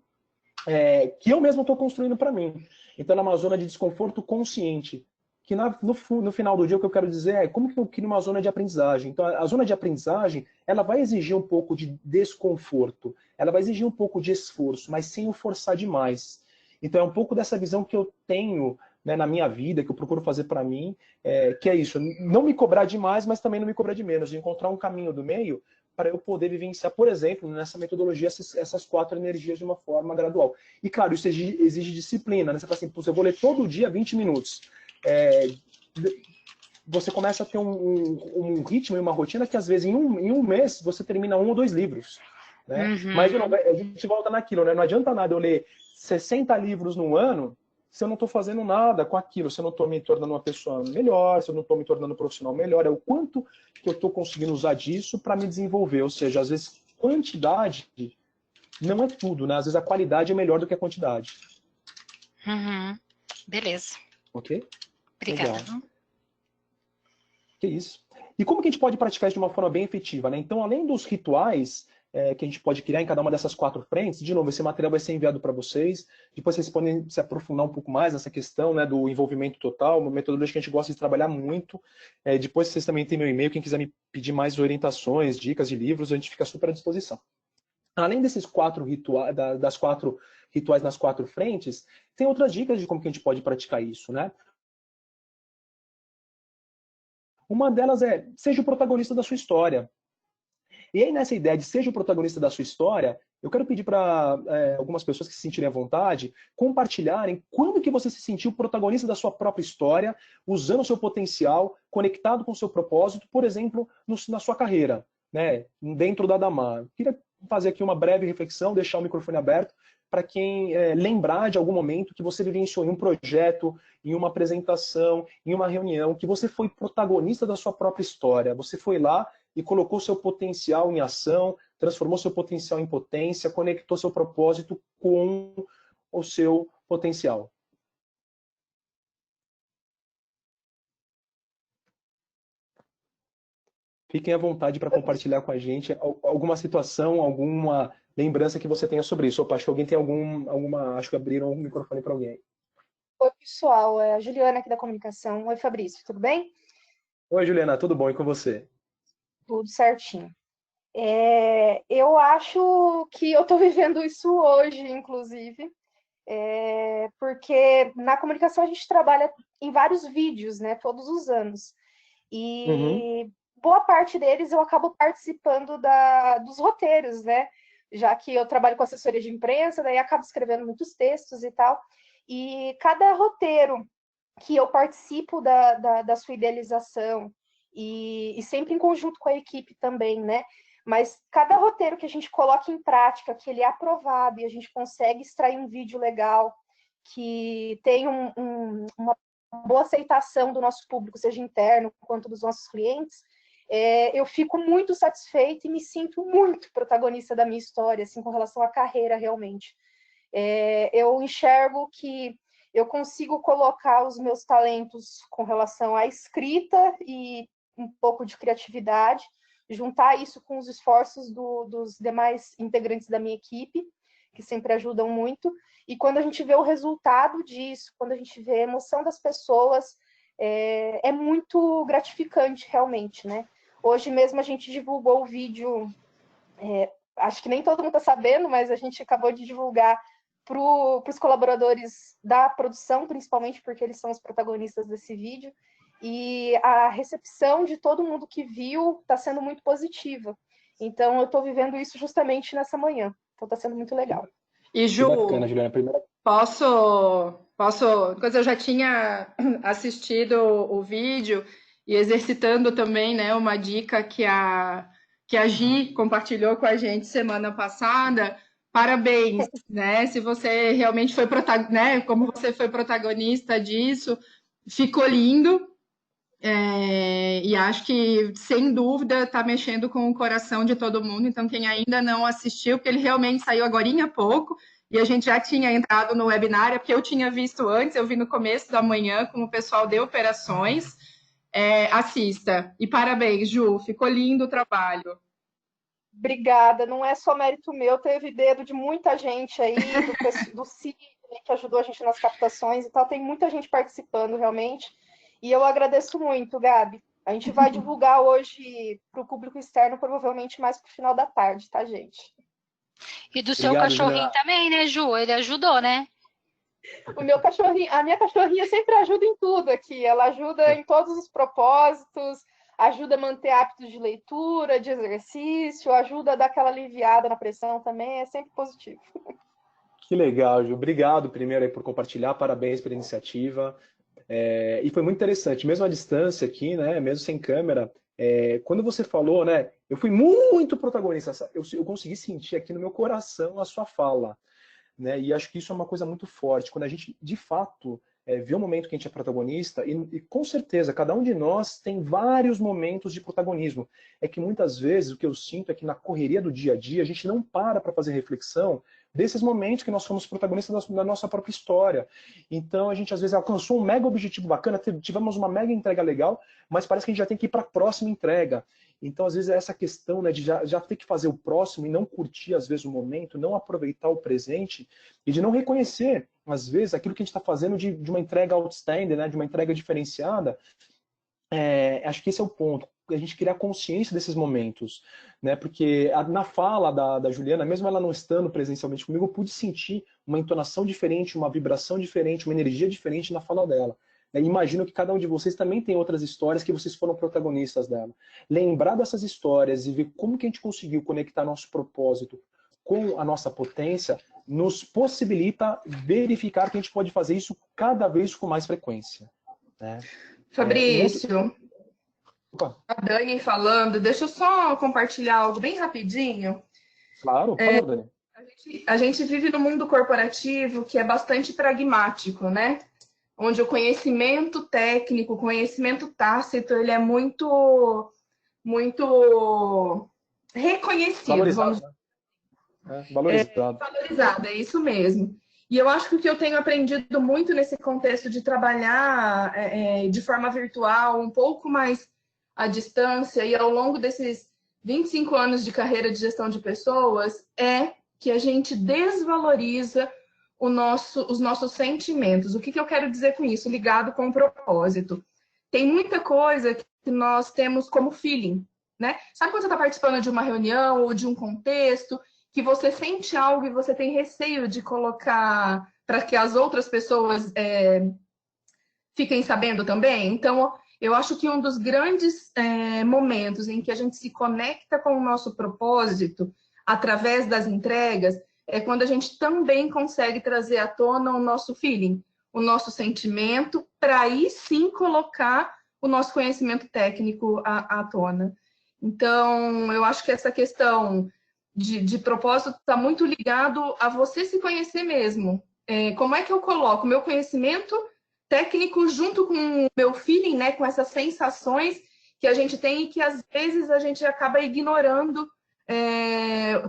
que eu mesmo estou construindo para mim. Então, numa zona de desconforto consciente. Que no final do dia o que eu quero dizer é como que eu crio uma zona de aprendizagem. Então, a zona de aprendizagem, ela vai exigir um pouco de desconforto, ela vai exigir um pouco de esforço, mas sem o forçar demais. Então, é um pouco dessa visão que eu tenho, né, na minha vida, que eu procuro fazer para mim, que é isso, não me cobrar demais, mas também não me cobrar de menos, de encontrar um caminho do meio para eu poder vivenciar, por exemplo, nessa metodologia, essas 4 energias de uma forma gradual. E, claro, isso exige disciplina, né? Você fala assim, eu vou ler todo dia 20 minutos. Você começa a ter um ritmo e uma rotina que, às vezes, em um mês, você termina 1 ou 2 livros. Né? Uhum. Mas a gente volta naquilo, né? Não adianta nada eu ler 60 livros no ano se eu não estou fazendo nada com aquilo, se eu não estou me tornando uma pessoa melhor, se eu não estou me tornando um profissional melhor, é o quanto que eu estou conseguindo usar disso para me desenvolver. Ou seja, às vezes, quantidade não é tudo, né? Às vezes a qualidade é melhor do que a quantidade. Uhum. Beleza. Ok? Obrigada. Legal. Que isso. E como que a gente pode praticar isso de uma forma bem efetiva, né? Então, além dos rituais que a gente pode criar em cada uma dessas 4 frentes, de novo, esse material vai ser enviado para vocês, depois vocês podem se aprofundar um pouco mais nessa questão, né, do envolvimento total, uma metodologia que a gente gosta de trabalhar muito. Depois vocês também têm meu e-mail, quem quiser me pedir mais orientações, dicas de livros, a gente fica super à disposição. Além desses 4 rituais, das 4 rituais nas 4 frentes, tem outras dicas de como que a gente pode praticar isso, né? Uma delas é, seja o protagonista da sua história. E aí, nessa ideia de seja o protagonista da sua história, eu quero pedir para algumas pessoas que se sentirem à vontade, compartilharem quando que você se sentiu protagonista da sua própria história, usando o seu potencial, conectado com o seu propósito, por exemplo, na sua carreira, né, dentro da Damar. Queria fazer aqui uma breve reflexão, deixar o microfone aberto, para quem lembrar de algum momento que você vivenciou em um projeto, em uma apresentação, em uma reunião, que você foi protagonista da sua própria história. Você foi lá e colocou seu potencial em ação, transformou seu potencial em potência, conectou seu propósito com o seu potencial. Fiquem à vontade para compartilhar com a gente alguma situação, alguma lembrança que você tenha sobre isso. Opa, acho que alguém tem acho que abriram o microfone para alguém. Oi, pessoal, é a Juliana aqui da comunicação. Oi, Fabrício, tudo bem? Oi, Juliana, tudo bom? E com você? Tudo certinho. Eu acho que eu estou vivendo isso hoje, inclusive, porque na comunicação a gente trabalha em vários vídeos, né, todos os anos. E boa parte deles eu acabo participando dos roteiros, né? Já que eu trabalho com assessoria de imprensa, daí acabo escrevendo muitos textos e tal. E cada roteiro que eu participo da sua idealização, e sempre em conjunto com a equipe também, né? Mas cada roteiro que a gente coloca em prática, que ele é aprovado e a gente consegue extrair um vídeo legal, que tem uma boa aceitação do nosso público, seja interno quanto dos nossos clientes, eu fico muito satisfeita e me sinto muito protagonista da minha história, assim, com relação à carreira, realmente. Eu enxergo que eu consigo colocar os meus talentos com relação à escrita e um pouco de criatividade, juntar isso com os esforços dos demais integrantes da minha equipe, que sempre ajudam muito, e quando a gente vê o resultado disso, quando a gente vê a emoção das pessoas, é muito gratificante, realmente, né? Hoje mesmo a gente divulgou o vídeo, acho que nem todo mundo está sabendo, mas a gente acabou de divulgar para os colaboradores da produção, principalmente porque eles são os protagonistas desse vídeo, e a recepção de todo mundo que viu está sendo muito positiva. Então, eu estou vivendo isso justamente nessa manhã. Então, está sendo muito legal. E, Ju, bacana, Juliana. posso... Porque eu já tinha assistido o vídeo e exercitando também, né, uma dica que a Gi compartilhou com a gente semana passada. Parabéns, né? Se você realmente foi né, como você foi protagonista disso, ficou lindo. E acho que, sem dúvida, está mexendo com o coração de todo mundo. Então, quem ainda não assistiu, porque ele realmente saiu agorinha há pouco, e a gente já tinha entrado no webinar, porque eu tinha visto antes, eu vi no começo da manhã com o pessoal de operações. Assista. E parabéns, Ju, ficou lindo o trabalho. Obrigada, não é só mérito meu, teve dedo de muita gente aí, do Cid, que ajudou a gente nas captações e tal, tem muita gente participando realmente, e eu agradeço muito, Gabi. A gente vai divulgar hoje para o público externo, provavelmente mais para o final da tarde, tá, gente? E do seu cachorrinho também, né, Ju? Ele ajudou, né? O meu cachorrinho, a minha cachorrinha sempre ajuda em tudo aqui, ela ajuda em todos os propósitos, ajuda a manter hábitos de leitura, de exercício, ajuda a dar aquela aliviada na pressão também, é sempre positivo. Que legal, Ju. Obrigado primeiro aí por compartilhar, parabéns pela iniciativa. E foi muito interessante, mesmo à distância aqui, né, mesmo sem câmera, quando você falou, né, eu fui muito protagonista, eu consegui sentir aqui no meu coração a sua fala, né, e acho que isso é uma coisa muito forte, quando a gente, de fato, vê o momento que a gente é protagonista, e com certeza, cada um de nós tem vários momentos de protagonismo. É que muitas vezes o que eu sinto é que na correria do dia a dia, a gente não para fazer reflexão desses momentos que nós fomos protagonistas da nossa própria história. Então a gente às vezes alcançou um mega objetivo bacana, tivemos uma mega entrega legal, mas parece que a gente já tem que ir para a próxima entrega. Então às vezes é essa questão, né, de já ter que fazer o próximo e não curtir às vezes o momento, não aproveitar o presente e de não reconhecer às vezes aquilo que a gente está fazendo de uma entrega outstanding, né, de uma entrega diferenciada. Acho que esse é o ponto, a gente criar consciência desses momentos, né? Porque na fala da Juliana, mesmo ela não estando presencialmente comigo, eu pude sentir uma entonação diferente, uma vibração diferente, uma energia diferente na fala dela. Imagino que cada um de vocês também tem outras histórias que vocês foram protagonistas dela. Lembrar dessas histórias e ver como que a gente conseguiu conectar nosso propósito com a nossa potência nos possibilita verificar que a gente pode fazer isso cada vez com mais frequência, né? Fabrício, a Dani falando, deixa eu só compartilhar algo bem rapidinho. Claro, por favor, Dani. A gente vive num mundo corporativo que é bastante pragmático, né? Onde o conhecimento técnico, o conhecimento tácito, ele é muito reconhecido. Valorizado, valorizado. Valorizado, é isso mesmo. E eu acho que o que eu tenho aprendido muito nesse contexto de trabalhar de forma virtual, um pouco mais à distância, e ao longo desses 25 anos de carreira de gestão de pessoas, é que a gente desvaloriza os nossos sentimentos. O que eu quero dizer com isso? Ligado com o propósito. Tem muita coisa que nós temos como feeling, né? Sabe quando você está participando de uma reunião ou de um contexto, que você sente algo e você tem receio de colocar para que as outras pessoas fiquem sabendo também? Então, eu acho que um dos grandes momentos em que a gente se conecta com o nosso propósito através das entregas é quando a gente também consegue trazer à tona o nosso feeling, o nosso sentimento, para aí sim colocar o nosso conhecimento técnico à tona. Então, eu acho que essa questão de propósito está muito ligado a você se conhecer mesmo. Como é que eu coloco o meu conhecimento técnico junto com o meu feeling, né, com essas sensações que a gente tem e que às vezes a gente acaba ignorando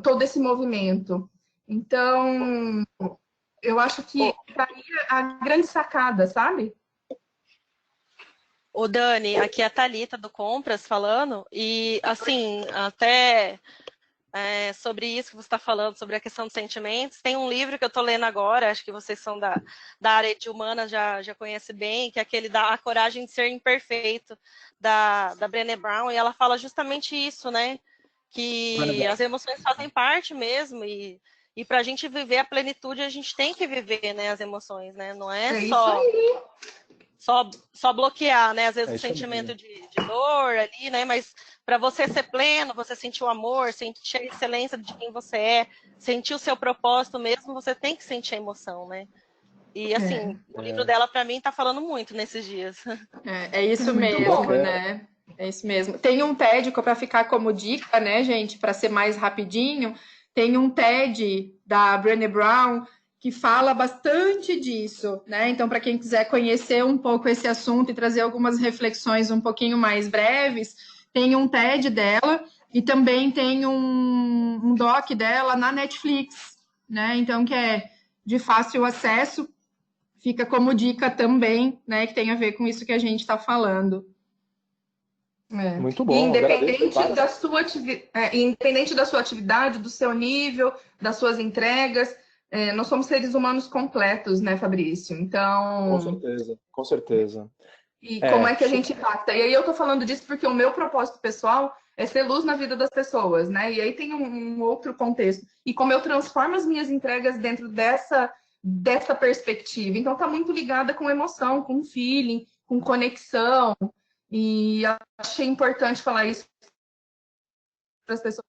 todo esse movimento. Então, eu acho que tá aí a grande sacada, sabe? Ô, Dani, aqui é a Thalita do Compras falando, e assim, até sobre isso que você está falando, sobre a questão dos sentimentos, tem um livro que eu estou lendo agora, acho que vocês são da área de humanas, já conhecem bem, que é aquele da A Coragem de Ser Imperfeito, da Brené Brown, e ela fala justamente isso, né? Que as emoções fazem parte mesmo, e para a gente viver a plenitude, a gente tem que viver, né, as emoções, né? Não é só bloquear, né? Às vezes o sentimento de dor ali, né? Mas para você ser pleno, você sentir o amor, sentir a excelência de quem você é, sentir o seu propósito mesmo, você tem que sentir a emoção, né? E assim, o livro dela para mim tá falando muito nesses dias. É isso mesmo, né? É isso mesmo. Tem um TED para ficar como dica, né, gente, para ser mais rapidinho. Tem um TED da Brené Brown que fala bastante disso, né? Então, para quem quiser conhecer um pouco esse assunto e trazer algumas reflexões um pouquinho mais breves, tem um TED dela e também tem um doc dela na Netflix, né? Então, que é de fácil acesso, fica como dica também, né? Que tem a ver com isso que a gente está falando. Muito bom. Independente da sua atividade, do seu nível, das suas entregas, nós somos seres humanos completos, né, Fabrício? Então... Com certeza. E como é que a gente impacta? E aí eu tô falando disso porque o meu propósito pessoal é ser luz na vida das pessoas, né? E aí tem um outro contexto. E como eu transformo as minhas entregas dentro dessa perspectiva. Então tá muito ligada com emoção, com feeling, com conexão. E achei importante falar isso para as pessoas,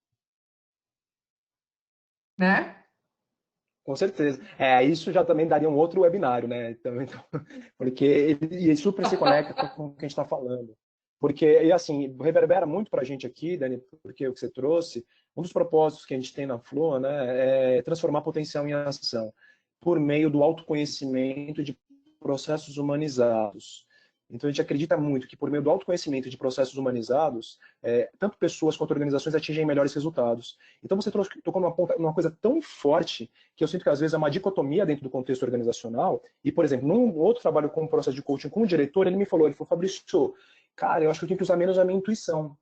né? Com certeza. Isso já também daria um outro webinário, né? Então, porque ele super se conecta com o que a gente está falando. Porque, e assim, reverbera muito para a gente aqui, Dani, porque o que você trouxe, um dos propósitos que a gente tem na Flua, né, é transformar potencial em ação, por meio do autoconhecimento de processos humanizados. Então, a gente acredita muito que, por meio do autoconhecimento de processos humanizados, tanto pessoas quanto organizações atingem melhores resultados. Então, você tocou numa coisa tão forte que eu sinto que, às vezes, é uma dicotomia dentro do contexto organizacional. E, por exemplo, num outro trabalho com o processo de coaching com o diretor, ele falou, Fabrício, cara, eu acho que eu tenho que usar menos a minha intuição.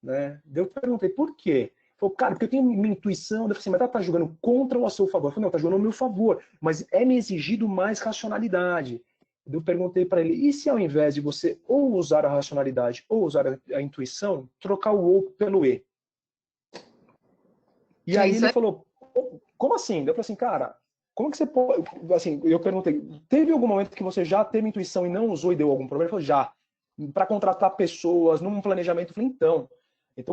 Né? Eu perguntei, por quê? Ele falou, cara, porque eu tenho minha intuição. Eu falei assim, mas ela está jogando contra ou a seu favor? Eu falei, não, está jogando ao meu favor, mas é me exigido mais racionalidade. Eu perguntei para ele, e se ao invés de você ou usar a racionalidade ou usar a intuição, trocar o ou pelo e? E aí ele falou, como assim? Eu falei assim, cara, como que você pode... Assim, eu perguntei, teve algum momento que você já teve intuição e não usou e deu algum problema? Ele falou, já. Para contratar pessoas, num planejamento. Eu falei, então,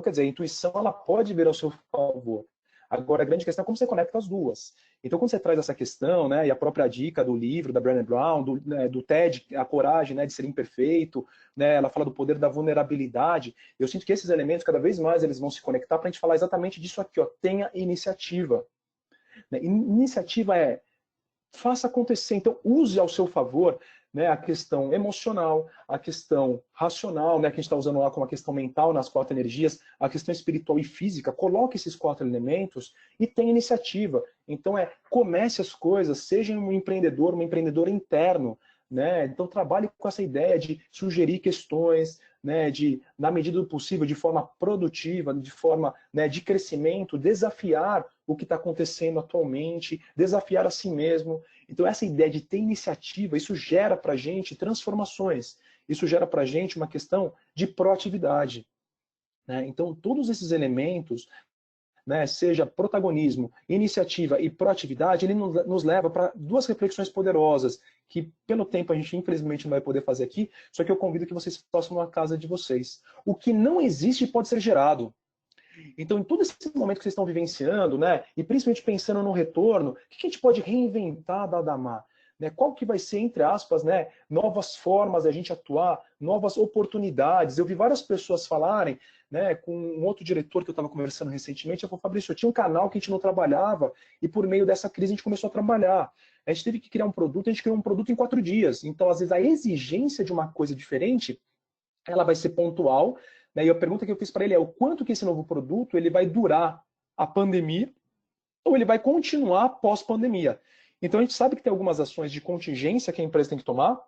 quer dizer, a intuição ela pode vir ao seu favor. Agora, a grande questão é como você conecta as duas. Então, quando você traz essa questão, né, e a própria dica do livro da Brené Brown, do TED, a coragem, né, de ser imperfeito, né, ela fala do poder da vulnerabilidade, eu sinto que esses elementos, cada vez mais, eles vão se conectar para a gente falar exatamente disso aqui, ó, tenha iniciativa. Né? Iniciativa faça acontecer, então use ao seu favor, né, a questão emocional, a questão racional, né, que a gente está usando lá como a questão mental nas 4 energias, a questão espiritual e física, coloque esses 4 elementos e tenha iniciativa. Então comece as coisas, seja um empreendedor, uma empreendedora interno, né? Então trabalhe com essa ideia de sugerir questões, né, na medida do possível, de forma produtiva, de forma, né, de crescimento, desafiar o que está acontecendo atualmente, desafiar a si mesmo. Então essa ideia de ter iniciativa, isso gera para a gente transformações, isso gera para a gente uma questão de proatividade. Né? Então todos esses elementos, né, seja protagonismo, iniciativa e proatividade, ele nos leva para 2 reflexões poderosas, que pelo tempo a gente infelizmente não vai poder fazer aqui, só que eu convido que vocês façam na casa de vocês. O que não existe pode ser gerado. Então, em todo esse momento que vocês estão vivenciando, né, e principalmente pensando no retorno, o que a gente pode reinventar da Adamar? Né, qual que vai ser, entre aspas, né, novas formas da gente atuar, novas oportunidades? Eu vi várias pessoas falarem, né, com um outro diretor que eu estava conversando recentemente, eu falei, Fabrício, eu tinha um canal que a gente não trabalhava e por meio dessa crise a gente começou a trabalhar. A gente teve que criar um produto, a gente criou um produto em 4 dias. Então, às vezes, a exigência de uma coisa diferente, ela vai ser pontual, né? E a pergunta que eu fiz para ele é o quanto que esse novo produto ele vai durar a pandemia ou ele vai continuar pós-pandemia. Então, a gente sabe que tem algumas ações de contingência que a empresa tem que tomar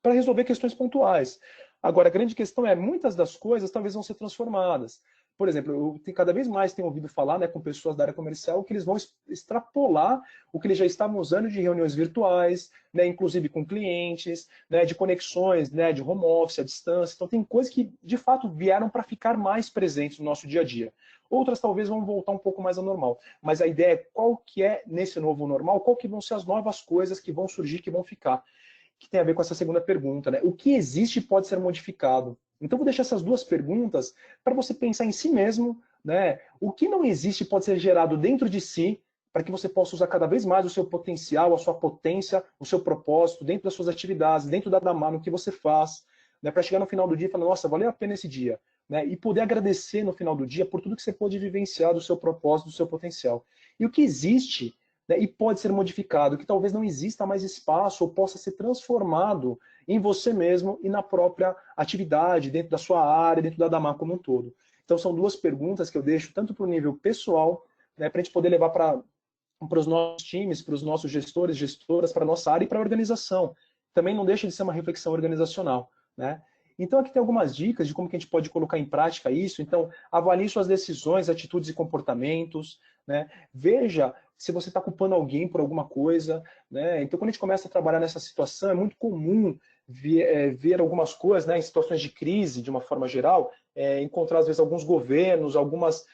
para resolver questões pontuais. Agora, a grande questão é, muitas das coisas talvez vão ser transformadas. Por exemplo, cada vez mais tenho ouvido falar, né, com pessoas da área comercial que eles vão extrapolar o que eles já estavam usando de reuniões virtuais, né, inclusive com clientes, né, de conexões, né, de home office, à distância. Então tem coisas que, de fato, vieram para ficar mais presentes no nosso dia a dia. Outras talvez vão voltar um pouco mais ao normal. Mas a ideia é qual que é, nesse novo normal, qual que vão ser as novas coisas que vão surgir, que vão ficar. Que tem a ver com essa segunda pergunta, né? O que existe pode ser modificado. Então, vou deixar essas 2 perguntas para você pensar em si mesmo, né? O que não existe pode ser gerado dentro de si, para que você possa usar cada vez mais o seu potencial, a sua potência, o seu propósito, dentro das suas atividades, dentro da Damar, no que você faz, né? Para chegar no final do dia e falar, nossa, valeu a pena esse dia, né? E poder agradecer no final do dia por tudo que você pôde vivenciar do seu propósito, do seu potencial. E o que existe, né, e pode ser modificado, que talvez não exista mais espaço ou possa ser transformado em você mesmo e na própria atividade, dentro da sua área, dentro da Damar como um todo. Então são 2 perguntas que eu deixo tanto para o nível pessoal, né, para a gente poder levar para os nossos times, para os nossos gestores, gestoras, para a nossa área e para a organização. Também não deixa de ser uma reflexão organizacional, né? Então aqui tem algumas dicas de como que a gente pode colocar em prática isso. Então, avalie suas decisões, atitudes e comportamentos, né? Veja se você está culpando alguém por alguma coisa, né? Então, quando a gente começa a trabalhar nessa situação, é muito comum ver algumas coisas, né, em situações de crise, de uma forma geral, encontrar, às vezes, alguns governos, algumas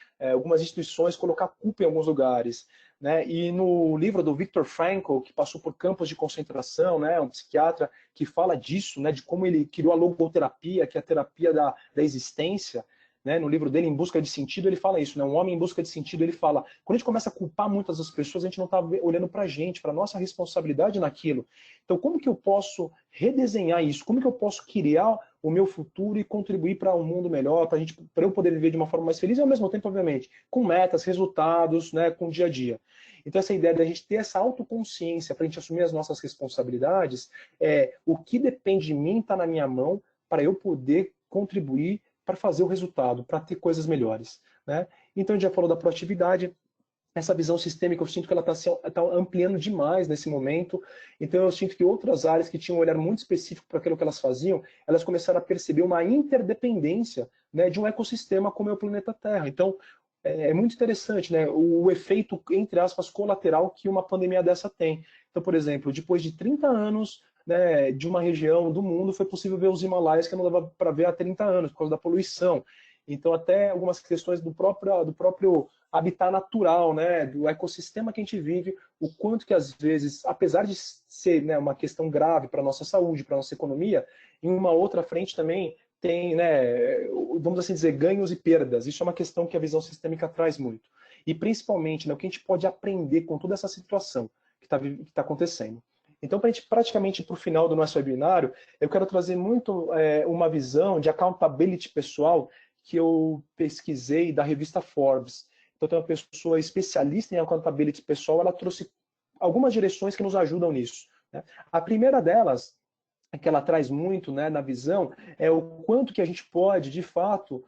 instituições, colocar culpa em alguns lugares. Né? E no livro do Viktor Frankl, que passou por campos de concentração, né, um psiquiatra que fala disso, né, de como ele criou a logoterapia, que é a terapia da existência, né, no livro dele, Em Busca de Sentido, ele fala isso, né, um homem em busca de sentido, ele fala, quando a gente começa a culpar muitas das pessoas, a gente não está olhando para a gente, para a nossa responsabilidade naquilo. Então, como que eu posso redesenhar isso? Como que eu posso criar o meu futuro e contribuir para um mundo melhor, para eu poder viver de uma forma mais feliz e, ao mesmo tempo, obviamente, com metas, resultados, né, com o dia a dia. Então, essa ideia da gente ter essa autoconsciência para a gente assumir as nossas responsabilidades, o que depende de mim está na minha mão para eu poder contribuir para fazer o resultado, para ter coisas melhores, né? Então, a gente já falou da proatividade, essa visão sistêmica, eu sinto que ela está ampliando demais nesse momento, então eu sinto que outras áreas que tinham um olhar muito específico para aquilo que elas faziam, elas começaram a perceber uma interdependência, né, de um ecossistema como é o planeta Terra. Então, é muito interessante, né, o efeito, entre aspas, colateral que uma pandemia dessa tem. Então, por exemplo, depois de 30 anos, né, de uma região do mundo, foi possível ver os Himalaias que não dava para ver há 30 anos, por causa da poluição. Então, até algumas questões do próprio habitat natural, né, do ecossistema que a gente vive, o quanto que, às vezes, apesar de ser, né, uma questão grave para a nossa saúde, para a nossa economia, em uma outra frente também tem, né, vamos assim dizer, ganhos e perdas. Isso é uma questão que a visão sistêmica traz muito. E, principalmente, né, o que a gente pode aprender com toda essa situação que está acontecendo. Então, para a gente praticamente para o final do nosso webinário, eu quero trazer muito uma visão de accountability pessoal que eu pesquisei da revista Forbes. Então, tem uma pessoa especialista em accountability pessoal, ela trouxe algumas direções que nos ajudam nisso, né? A primeira delas, que ela traz muito, né, na visão, é o quanto que a gente pode, de fato,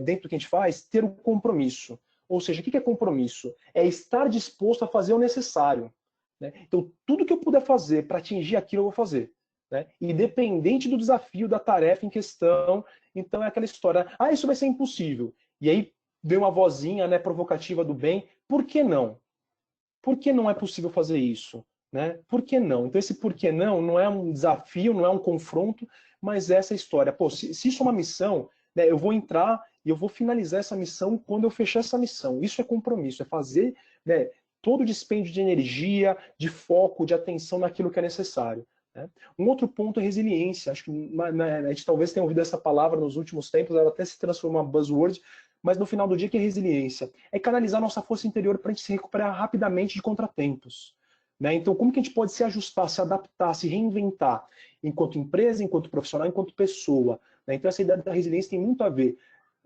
dentro do que a gente faz, ter um compromisso. Ou seja, o que é compromisso? É estar disposto a fazer o necessário. Né? Então, tudo que eu puder fazer para atingir aquilo, eu vou fazer. Né? Independente do desafio, da tarefa em questão. Então, é aquela história, isso vai ser impossível. E aí, vem uma vozinha, né, provocativa do bem, por que não? Por que não é possível fazer isso? Né? Por que não? Então esse por que não é um desafio, não é um confronto, mas é essa história. Pô, se isso é uma missão, né, eu vou entrar e eu vou finalizar essa missão quando eu fechar essa missão. Isso é compromisso, é fazer, né, todo o dispêndio de energia, de foco, de atenção naquilo que é necessário. Né? Um outro ponto é resiliência. Acho que a gente talvez tenha ouvido essa palavra nos últimos tempos, ela até se transformou em uma buzzword, mas no final do dia, que é resiliência? É canalizar nossa força interior para a gente se recuperar rapidamente de contratempos. Né? Então, como que a gente pode se ajustar, se adaptar, se reinventar, enquanto empresa, enquanto profissional, enquanto pessoa? Né? Então, essa ideia da resiliência tem muito a ver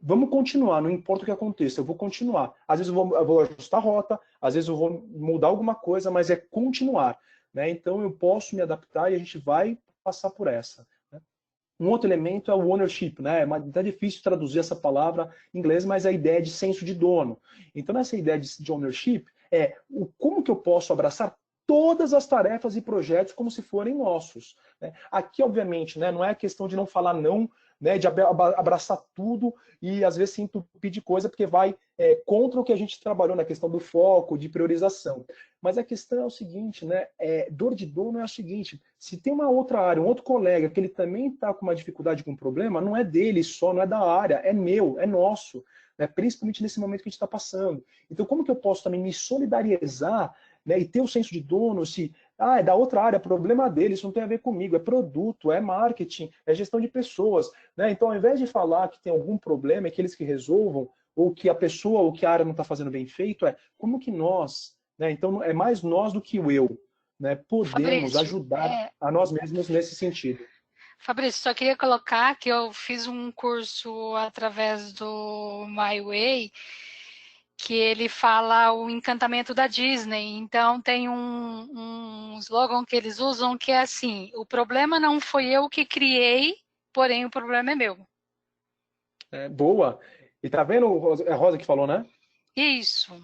vamos continuar, não importa o que aconteça, eu vou continuar. Às vezes eu vou ajustar a rota, às vezes eu vou mudar alguma coisa, mas é continuar, né? Então eu posso me adaptar e a gente vai passar por essa. Né? Um outro elemento é o ownership, né? É difícil traduzir essa palavra em inglês, mas é a ideia de senso de dono. Então nessa ideia de ownership como que eu posso abraçar todas as tarefas e projetos como se forem nossos. Né? Aqui, obviamente, né, não é questão de não falar não, né, de abraçar tudo e às vezes se entupir de coisa porque vai contra o que a gente trabalhou na questão do foco, de priorização. Mas a questão é o seguinte, né, dor de dono é o seguinte, se tem uma outra área, um outro colega que ele também está com uma dificuldade, com um problema, não é dele só, não é da área, é meu, é nosso, né, principalmente nesse momento que a gente está passando. Então como que eu posso também me solidarizar, né, e ter o senso de dono, se é da outra área, problema dele, isso não tem a ver comigo, é produto, é marketing, é gestão de pessoas. Né? Então, ao invés de falar que tem algum problema, é que eles que resolvam, ou que a pessoa ou que a área não está fazendo bem feito, como que nós, né? Então é mais nós do que o eu, né? Podemos Fabrício, ajudar a nós mesmos nesse sentido. Fabrício, só queria colocar que eu fiz um curso através do My Way, que ele fala o encantamento da Disney. Então tem um slogan que eles usam que é assim: o problema não foi eu que criei, porém o problema é meu. Boa. E tá vendo, é a Rosa que falou, né? Isso.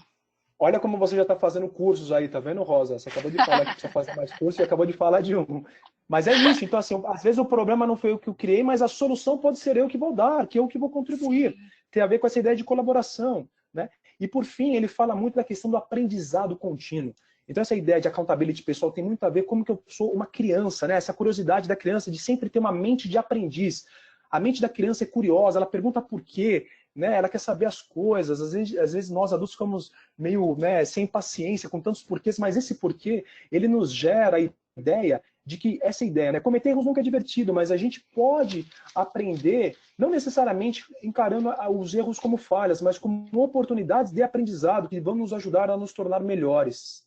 Olha como você já está fazendo cursos aí, tá vendo, Rosa? Você acabou de falar que precisa fazer mais cursos e acabou de falar de um. Mas é isso, então assim, às vezes o problema não foi eu que eu criei, mas a solução pode ser eu que vou dar, que eu que vou contribuir. Sim. Tem a ver com essa ideia de colaboração, né? E por fim, ele fala muito da questão do aprendizado contínuo. Então essa ideia de accountability pessoal tem muito a ver com como que eu sou uma criança, né? Essa curiosidade da criança de sempre ter uma mente de aprendiz. A mente da criança é curiosa, ela pergunta por quê, né? Ela quer saber as coisas. Às vezes nós adultos ficamos meio, né, sem paciência com tantos porquês, mas esse porquê, ele nos gera a ideia de que essa ideia, né, cometer erros nunca é divertido, mas a gente pode aprender, não necessariamente encarando os erros como falhas, mas como oportunidades de aprendizado que vão nos ajudar a nos tornar melhores.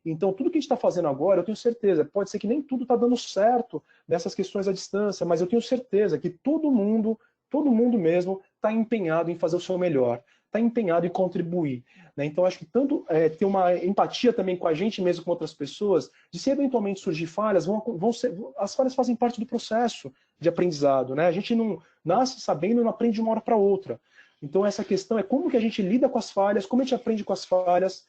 Então, tudo que a gente está fazendo agora, eu tenho certeza, pode ser que nem tudo está dando certo nessas questões à distância, mas eu tenho certeza que todo mundo mesmo está empenhado em fazer o seu melhor, está empenhado em contribuir. Né? Então, acho que tanto ter uma empatia também com a gente mesmo, com outras pessoas, de se eventualmente surgir falhas, as falhas fazem parte do processo de aprendizado. Né? A gente não nasce sabendo e não aprende de uma hora para outra. Então, essa questão é como que a gente lida com as falhas, como a gente aprende com as falhas.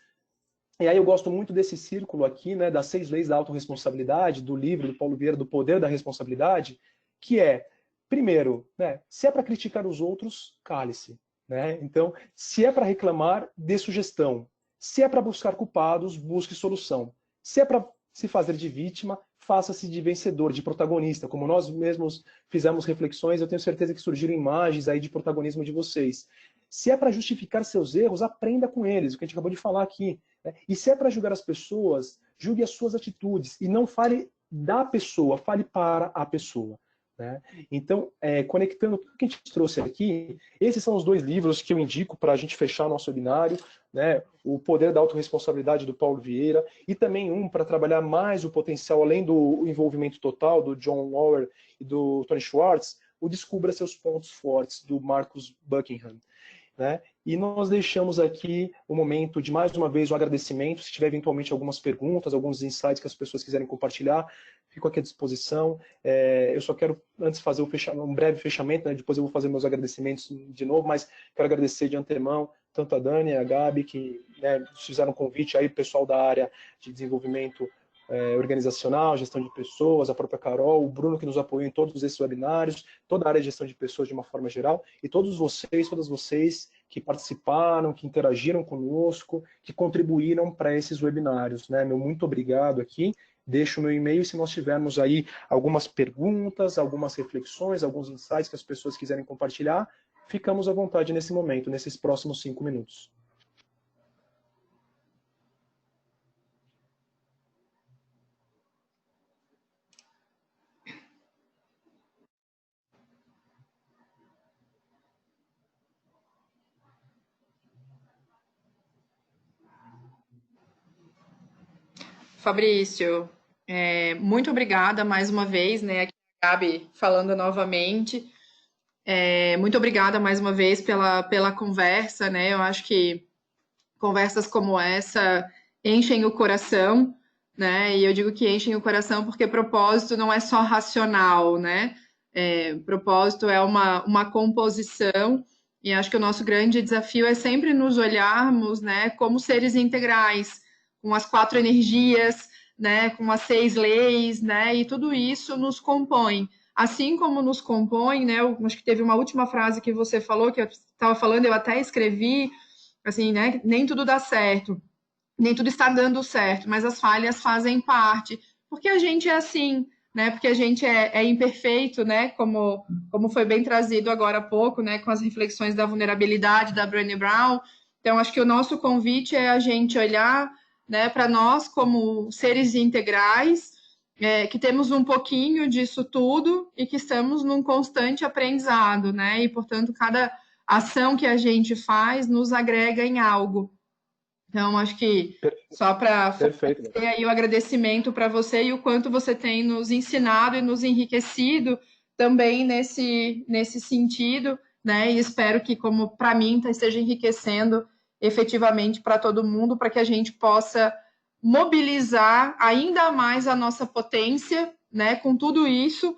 E aí eu gosto muito desse círculo aqui, né, das 6 leis da autorresponsabilidade, do livro do Paulo Vieira, do Poder da Responsabilidade, que é, primeiro, né, se é para criticar os outros, cale-se. Né? Então, se é para reclamar, dê sugestão. Se é para buscar culpados, busque solução. Se é para se fazer de vítima, faça-se de vencedor, de protagonista. Como nós mesmos fizemos reflexões, eu tenho certeza que surgiram imagens aí de protagonismo de vocês. Se é para justificar seus erros, aprenda com eles, o que a gente acabou de falar aqui. Né? E se é para julgar as pessoas, julgue as suas atitudes. E não fale da pessoa, fale para a pessoa. Né? Então, conectando tudo que a gente trouxe aqui, esses são os 2 livros que eu indico para a gente fechar nosso webinário, né? O Poder da Autorresponsabilidade, do Paulo Vieira, e também um para trabalhar mais o potencial, além do envolvimento total, do John Lower e do Tony Schwartz, o Descubra Seus Pontos Fortes, do Marcus Buckingham. Né? E nós deixamos aqui o momento de, mais uma vez, um agradecimento. Se tiver eventualmente algumas perguntas, alguns insights que as pessoas quiserem compartilhar, fico aqui à disposição. Eu só quero, antes, fazer um breve fechamento, né? Depois eu vou fazer meus agradecimentos de novo, mas quero agradecer de antemão tanto a Dani e a Gabi, que, né, fizeram um convite aí, pessoal da área de desenvolvimento organizacional, gestão de pessoas, a própria Carol, o Bruno que nos apoiou em todos esses webinários, toda a área de gestão de pessoas de uma forma geral, e todas vocês que participaram, que interagiram conosco, que contribuíram para esses webinários. Né? Meu muito obrigado aqui, deixo o meu e-mail se nós tivermos aí algumas perguntas, algumas reflexões, alguns insights que as pessoas quiserem compartilhar, ficamos à vontade nesse momento, nesses próximos 5 minutos. Fabrício, muito obrigada mais uma vez, né? Aqui a Gabi falando novamente. Muito obrigada mais uma vez pela conversa, né? Eu acho que conversas como essa enchem o coração, né? E eu digo que enchem o coração porque propósito não é só racional, né? Propósito é uma composição, e acho que o nosso grande desafio é sempre nos olharmos, né, como seres integrais, com as 4 energias, né, com as 6 leis, né? E tudo isso nos compõe. Assim como nos compõe, né? Eu acho que teve uma última frase que você falou, que eu estava falando, eu até escrevi, assim, né? Nem tudo dá certo, nem tudo está dando certo, mas as falhas fazem parte, porque a gente é assim, né? Porque a gente é imperfeito, né? Como foi bem trazido agora há pouco, né? Com as reflexões da vulnerabilidade da Brené Brown. Então, acho que o nosso convite é a gente olhar, né, para nós como seres integrais, que temos um pouquinho disso tudo e que estamos num constante aprendizado, né? E, portanto, cada ação que a gente faz nos agrega em algo. Então, acho que só para fazer aí o agradecimento para você e o quanto você tem nos ensinado e nos enriquecido também nesse sentido, né? E espero que, como para mim, esteja enriquecendo efetivamente para todo mundo, para que a gente possa mobilizar ainda mais a nossa potência, né? Com tudo isso,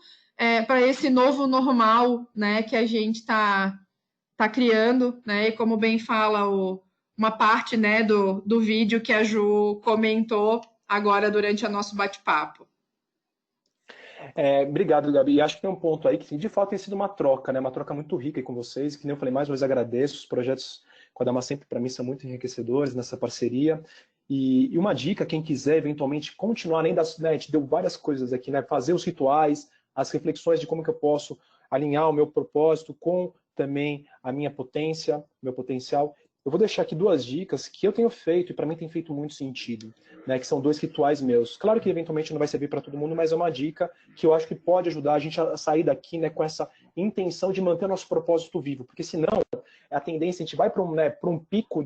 para esse novo normal, né? Que a gente está criando, né? E como bem fala uma parte, né, do vídeo que a Ju comentou agora durante o nosso bate-papo. Obrigado, Gabi. E acho que tem um ponto aí que, de fato, tem sido uma troca, né? Uma troca muito rica aí com vocês. Que nem eu falei, mais uma vez agradeço. Os projetos com a Dama sempre, para mim, são muito enriquecedores nessa parceria. E uma dica, quem quiser eventualmente continuar, além das, né, a gente deu várias coisas aqui, né? Fazer os rituais, as reflexões de como que eu posso alinhar o meu propósito com também a minha potência, meu potencial. Eu vou deixar aqui 2 dicas que eu tenho feito e para mim tem feito muito sentido, né, que são 2 rituais meus. Claro que eventualmente não vai servir para todo mundo, mas é uma dica que eu acho que pode ajudar a gente a sair daqui, né, com essa intenção de manter o nosso propósito vivo, porque senão a tendência, a gente vai para um pico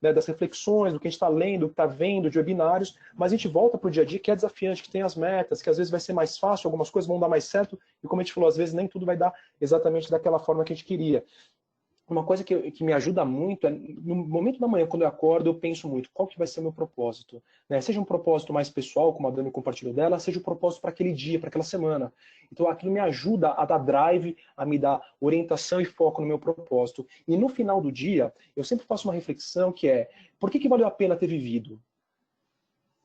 das reflexões, do que a gente está lendo, do que está vendo, de webinários, mas a gente volta para o dia a dia que é desafiante, que tem as metas, que às vezes vai ser mais fácil, algumas coisas vão dar mais certo, e como a gente falou, às vezes nem tudo vai dar exatamente daquela forma que a gente queria. Uma coisa que me ajuda muito é, no momento da manhã, quando eu acordo, eu penso muito, qual que vai ser o meu propósito? Né? Seja um propósito mais pessoal, como a Dani compartilhou dela, seja um propósito para aquele dia, para aquela semana. Então aquilo me ajuda a dar drive, a me dar orientação e foco no meu propósito. E no final do dia, eu sempre faço uma reflexão que é, por que valeu a pena ter vivido?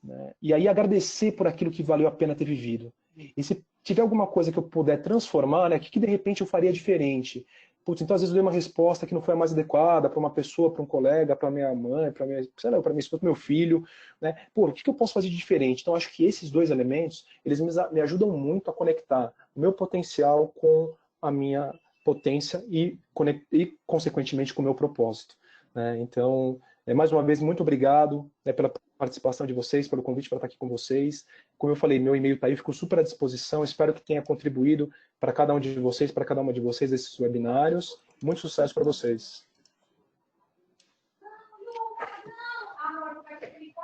Né? E aí agradecer por aquilo que valeu a pena ter vivido. E se tiver alguma coisa que eu puder transformar, né, que de repente eu faria diferente? Putz, então às vezes eu dei uma resposta que não foi a mais adequada para uma pessoa, para um colega, para minha mãe, para minha esposa, para meu filho, né? Pô, o que eu posso fazer de diferente? Então acho que esses 2 elementos, eles me ajudam muito a conectar o meu potencial com a minha potência e consequentemente com o meu propósito, né? Então, mais uma vez, muito obrigado, né, pela participação de vocês, pelo convite para estar aqui com vocês. Como eu falei, meu e-mail está aí, fico super à disposição. Espero que tenha contribuído para cada um de vocês, para cada uma de vocês, esses webinários. Muito sucesso para vocês.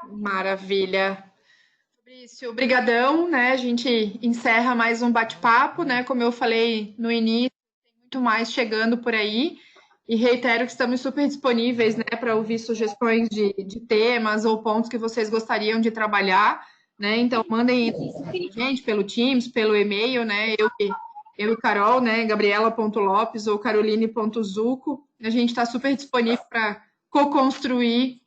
Maravilha. Fabrício, brigadão, né? A gente encerra mais um bate-papo, né? Como eu falei no início, tem muito mais chegando por aí. E reitero que estamos super disponíveis, né, para ouvir sugestões de temas ou pontos que vocês gostariam de trabalhar, né? Então mandem gente pelo Teams, pelo e-mail, né? Eu e Carol, né? Gabriela.lopes ou Caroline.zuco. A gente está super disponível para co-construir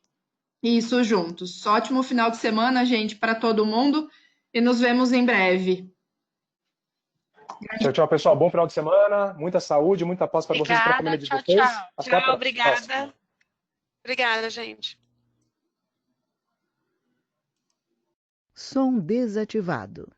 isso juntos. Ótimo final de semana, gente, para todo mundo e nos vemos em breve. Tchau, tchau, pessoal. Bom final de semana. Muita saúde, muita paz para vocês e para a família de vocês. Tchau, obrigada. Obrigada, gente. Som desativado.